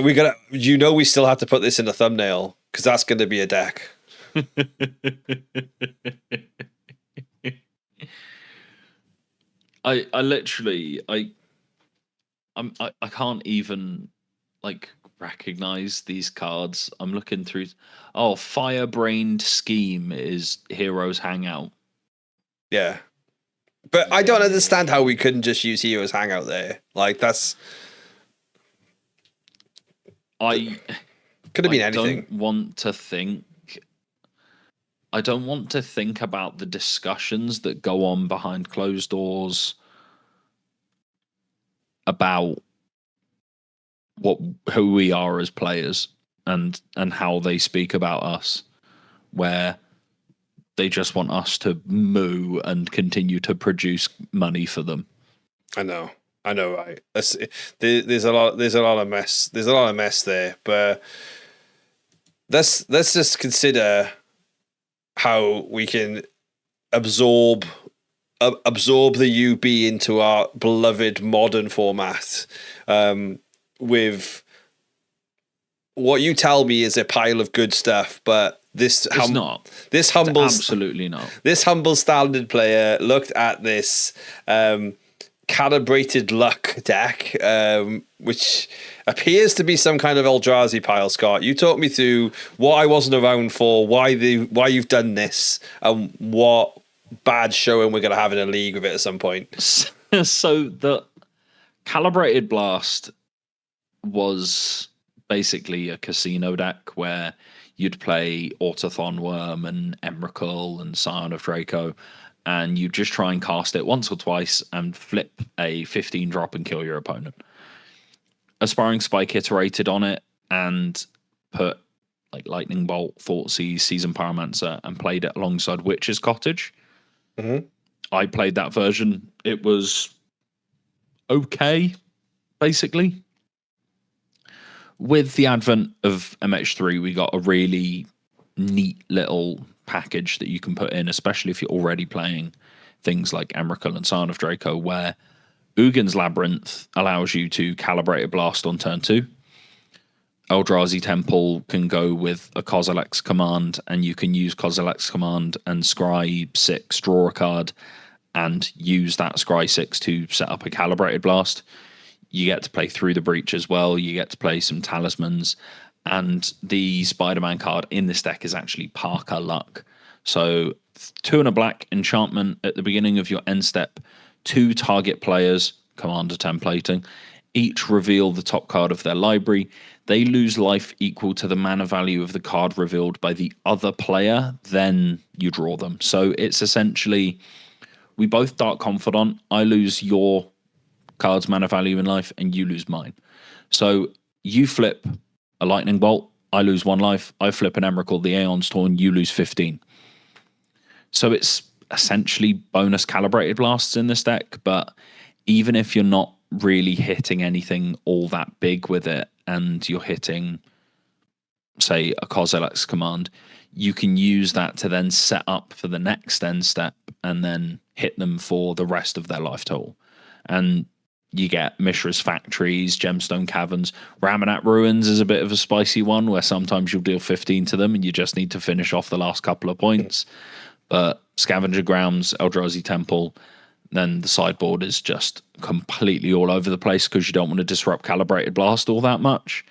We still have to put this in a thumbnail because that's going to be a deck. I literally I can't even like recognize these cards. I'm looking through. Oh, Firebrained Scheme is Heroes Hangout. Yeah. But I don't understand how we couldn't just use Heroes Hangout there. Like that's could have been anything. I don't want to think about the discussions that go on behind closed doors about who we are as players and how they speak about us, where they just want us to moo and continue to produce money for them. I know, right? There's a lot of mess. There's a lot of mess there, but let's just consider how we can absorb the UB into our beloved modern format. With what you tell me is a pile of good stuff, but absolutely not. This humble standard player looked at this calibrated luck deck, which appears to be some kind of Eldrazi pile. Scott, you talked me through what I wasn't around for, why you've done this, and what bad showing we're going to have in a league with it at some point. So the Calibrated Blast was basically a casino deck where you'd play Autothon Worm and Emrakul and Scion of Draco, and you just try and cast it once or twice and flip a 15 drop and kill your opponent. Aspiring Spike iterated on it and put like Lightning Bolt, Thoughtseize, Season Pyromancer, and played it alongside Witch's Cottage. Mm-hmm. I played that version. It was okay, basically. With the advent of MH3, we got a really neat little package that you can put in, especially if you're already playing things like Emrakul and Scion of Draco, where Ugin's Labyrinth allows you to calibrate a blast on turn 2. Eldrazi Temple can go with a Kozilek's command, and you can use Kozilek's command and scry 6, draw a card, and use that scry 6 to set up a calibrated blast. You get to play Through the Breach as well. You get to play some talismans. And the Spiderman card in this deck is actually Parker Luck. So 2 and a black enchantment at the beginning of your end step. 2 target players commander templating. Each reveal the top card of their library. They lose life equal to the mana value of the card revealed by the other player. Then you draw them. So it's essentially, we both Dark Confidant. I lose your card's mana value in life, and you lose mine. So you flip a Lightning Bolt, I lose 1 life. I flip an Emrakul, the Aeon's Torn, you lose 15. So it's essentially bonus calibrated blasts in this deck, but even if you're not really hitting anything all that big with it, and you're hitting, say, a Kozilek's command, you can use that to then set up for the next end step and then hit them for the rest of their life total. And you get Mishra's Factories, Gemstone Caverns. Ramanat Ruins is a bit of a spicy one where sometimes you'll deal 15 to them and you just need to finish off the last couple of points. But Scavenger Grounds, Eldrazi Temple, then the sideboard is just completely all over the place because you don't want to disrupt Calibrated Blast all that much.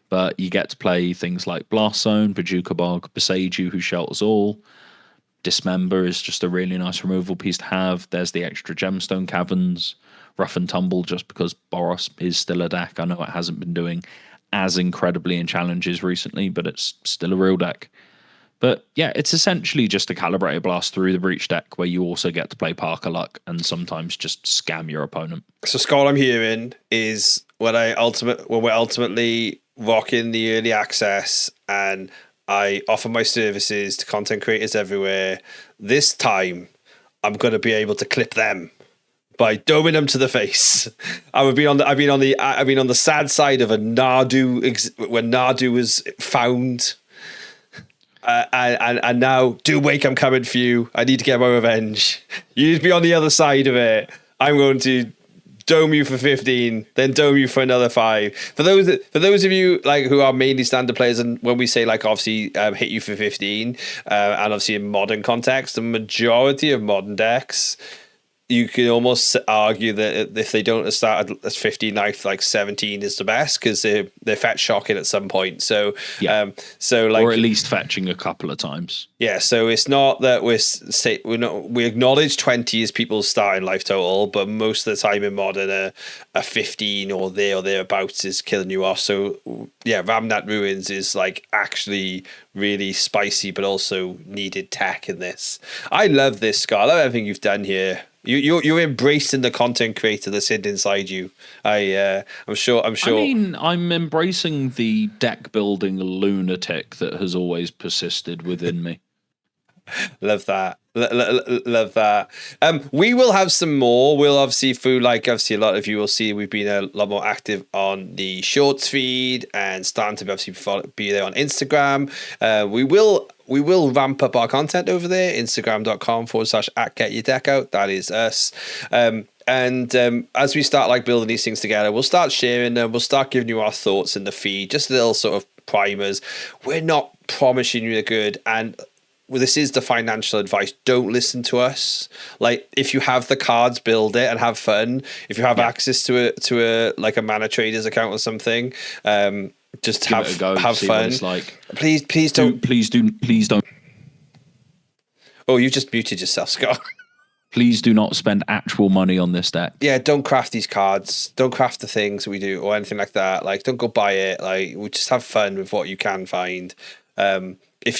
But you get to play things like Blast Zone, Bajuka Bog, Beseiju, Who Shelters All. Dismember is just a really nice removal piece to have. There's the extra Gemstone Caverns. Rough and Tumble, just because Boros is still a deck. I know it hasn't been doing as incredibly in challenges recently, but it's still a real deck. But yeah, it's essentially just a Calibrated Blast through the Breach deck where you also get to play Parker Luck and sometimes just scam your opponent. So Scott, I'm hearing is when we're ultimately rocking the early access and I offer my services to content creators everywhere. This time, I'm going to be able to clip them by doming them to the face. I've been on the sad side of a Nardu when Nardu was found. And now, Doomwake, I'm coming for you. I need to get my revenge. You need to be on the other side of it. I'm going to dome you for 15, then dome you for another 5. For those of you like who are mainly standard players, and when we say like obviously hit you for 15, and obviously in modern context, the majority of modern decks, you could almost argue that if they don't start at 15, like 17 is the best because they're fetch shocking at some point. So yeah. So like, or at least fetching a couple of times. Yeah, so it's not that we acknowledge 20 is people's starting life total, but most of the time in modern a 15 or thereabouts is killing you off. So yeah, Ramanat Ruins is like actually really spicy, but also needed tech in this. I love this, Scott. I love everything you've done here. You're embracing the content creator that's hidden inside you. I'm sure. I mean, I'm embracing the deck building lunatic that has always persisted within me. Love that. Love that. We will have some more. We'll obviously a lot of you will see we've been a lot more active on the shorts feed and starting to obviously be there on Instagram. We will ramp up our content over there. Instagram.com/@getyourdeckout. That is us. And as we start like building these things together, we'll start sharing them. We'll start giving you our thoughts in the feed, just little sort of primers. We're not promising you the good, and this is the financial advice. Don't listen to us. Like, if you have the cards, build it and have fun. If you have access to a like a Mana Traders account or something, just have fun. Like, please don't. Please don't. Oh, you just muted yourself, Scott. Please do not spend actual money on this deck. Yeah, don't craft these cards. Don't craft the things we do or anything like that. Like, don't go buy it. Like, we just have fun with what you can find. If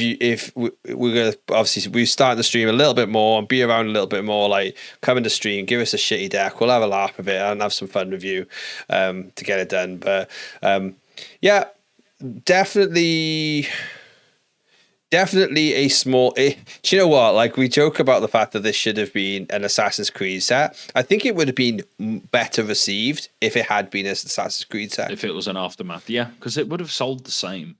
we're gonna obviously we start the stream a little bit more and be around a little bit more, like come in the stream, give us a shitty deck, we'll have a laugh with it and have some fun with you to get it done. But yeah, definitely a small do you know what, like we joke about the fact that this should have been an Assassin's Creed set. I think it would have been better received if it had been an Assassin's Creed set, if it was an Aftermath. Yeah, because it would have sold the same.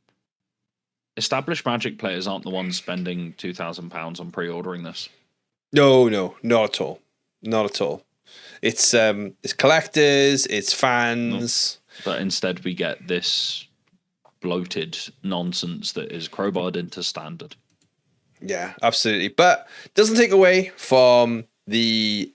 Established Magic players aren't the ones spending £2,000 on pre-ordering this. No, not at all. It's collectors, it's fans. No, but instead we get this bloated nonsense that is crowbarred into standard. Yeah, absolutely. But doesn't take away from the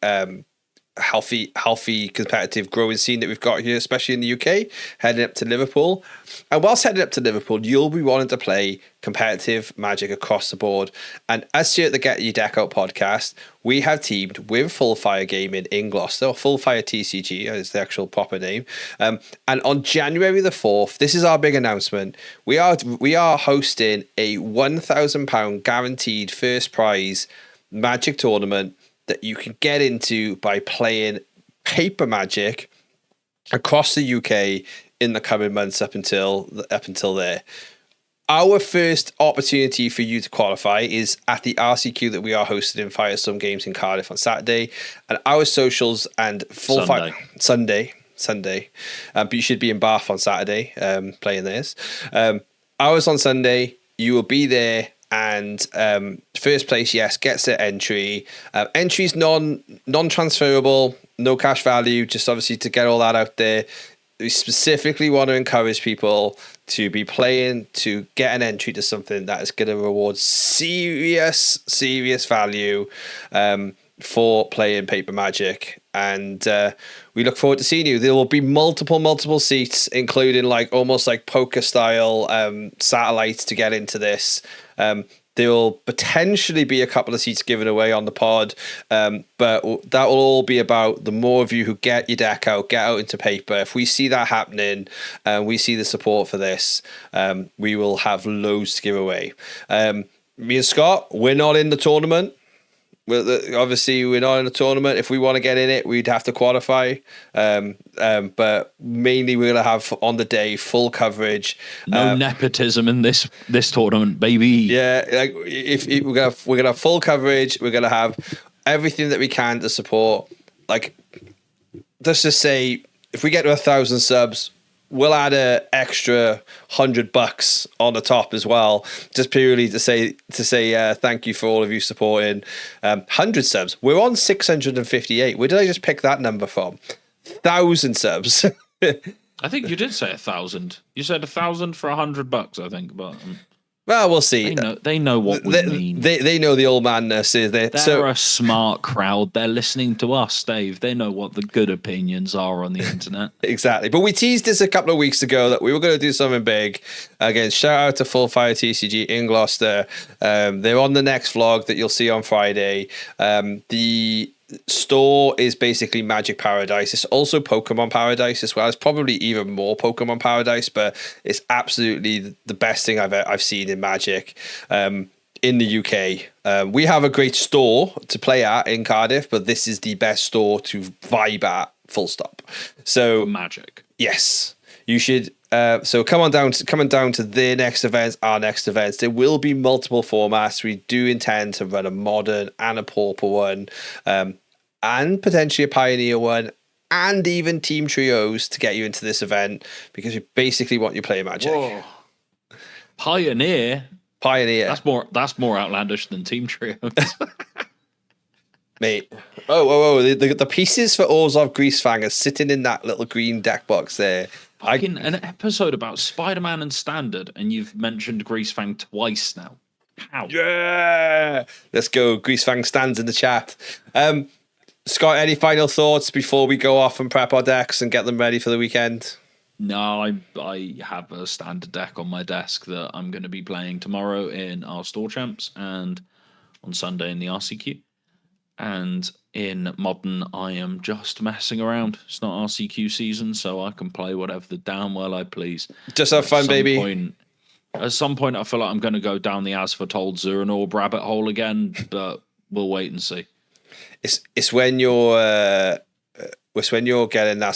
healthy, competitive, growing scene that we've got here, especially in the UK, heading up to Liverpool. And whilst heading up to Liverpool, you'll be wanting to play competitive Magic across the board. And us here at the Get Your Deck Out podcast, we have teamed with Full Fire Gaming in Gloucester, Full Fire TCG is the actual proper name. And on January the 4th, this is our big announcement. We are hosting a £1,000 guaranteed first prize Magic tournament that you can get into by playing paper Magic across the UK in the coming months up until there. Our first opportunity for you to qualify is at the RCQ that we are hosting in Firestorm Games in Cardiff on Saturday, and our socials and Sunday. But you should be in Bath on Saturday playing this. Ours on Sunday. You will be there. And first place, yes, gets their entry. Entry's non-transferable, no cash value, just obviously to get all that out there. We specifically want to encourage people to be playing to get an entry to something that is going to reward serious value for playing paper Magic. And we look forward to seeing you. There will be multiple seats, including almost like poker style satellites to get into this. There will potentially be a couple of seats given away on the pod, but that will all be about the more of you who get your deck out, get out into paper. If we see that happening and we see the support for this, we will have loads to give away. Me and Scott, we're not in the tournament. Obviously, we're not in a tournament. If we want to get in it, we'd have to qualify. But mainly, we're going to have on the day full coverage. No nepotism in this tournament, baby. Yeah, we're gonna have full coverage. We're gonna have everything that we can to support. Let's just say if we get to 1,000 subs, we'll add an extra $100 on the top as well, just purely to say thank you for all of you supporting. 100 subs. We're on 658. Where did I just pick that number from? 1,000 subs. I think you did say 1,000. You said 1,000 for $100. I think, but well, we'll see. They know what we mean. They know the old manness. They're a smart crowd. They're listening to us, Dave. They know what the good opinions are on the internet. Exactly. But we teased this a couple of weeks ago that we were going to do something big. Again, shout out to Full Fire TCG in Gloucester. They're on the next vlog that you'll see on Friday. The store is basically Magic Paradise. It's also Pokemon Paradise as well. It's probably even more Pokemon Paradise, but it's absolutely the best thing I've seen in Magic in the UK. We have a great store to play at in Cardiff, but this is the best store to vibe at, full stop. So Magic. Yes. You should so coming down to their next events, our next events. There will be multiple formats. We do intend to run a modern and a pauper one, and potentially a pioneer one, and even team trios to get you into this event, because we basically want you playing Magic. Whoa. Pioneer. That's more outlandish than team trios. Mate. Oh. The pieces for Orzhov Greasefang are sitting in that little green deck box there. An episode about Spiderman and Standard, and you've mentioned Greasefang twice now. How? Yeah! Let's go. Greasefang stands in the chat. Scott, any final thoughts before we go off and prep our decks and get them ready for the weekend? No, I have a standard deck on my desk that I'm going to be playing tomorrow in our store champs and on Sunday in the RCQ. And in Modern, I am just messing around. It's not RCQ season, so I can play whatever the damn well I please. Just have fun, baby. At some point, I feel like I'm going to go down the As Foretold Zuranor rabbit hole again, but we'll wait and see. It's when you're getting your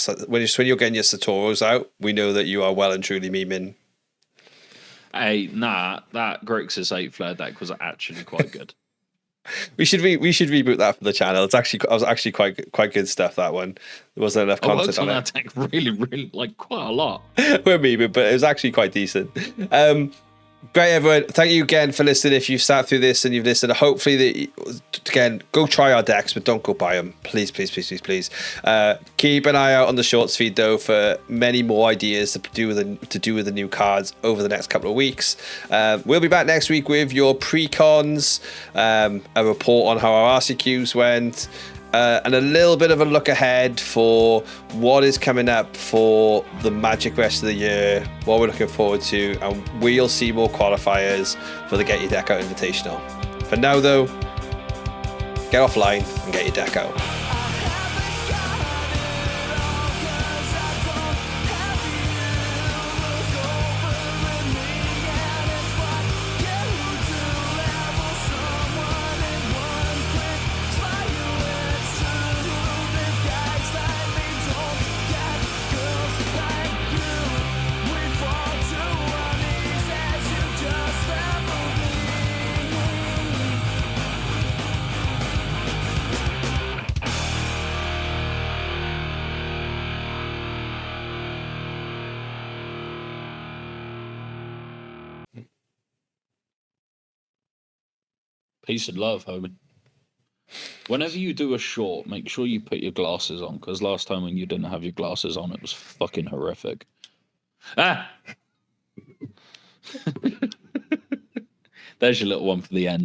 Satoros out, we know that you are well and truly memeing. Hey, that Grixis 8-flare deck was actually quite good. We should reboot that for the channel. It was actually quite good stuff, that one. There wasn't enough content on that deck really quite a lot. We're memeing, but it was actually quite decent. Great, everyone. Thank you again for listening. If you've sat through this and you've listened, hopefully, again, go try our decks, but don't go buy them. Please. Keep an eye out on the shorts feed, though, for many more ideas to do with the new cards over the next couple of weeks. We'll be back next week with your pre-cons, a report on how our RCQs went, and a little bit of a look ahead for what is coming up for the Magic rest of the year, what we're looking forward to, and we'll see more qualifiers for the Get Your Deck Out Invitational. For now, though, get offline and get your deck out. Peace and love, homie. Whenever you do a short, make sure you put your glasses on, because last time when you didn't have your glasses on, it was fucking horrific. Ah! There's your little one for the end.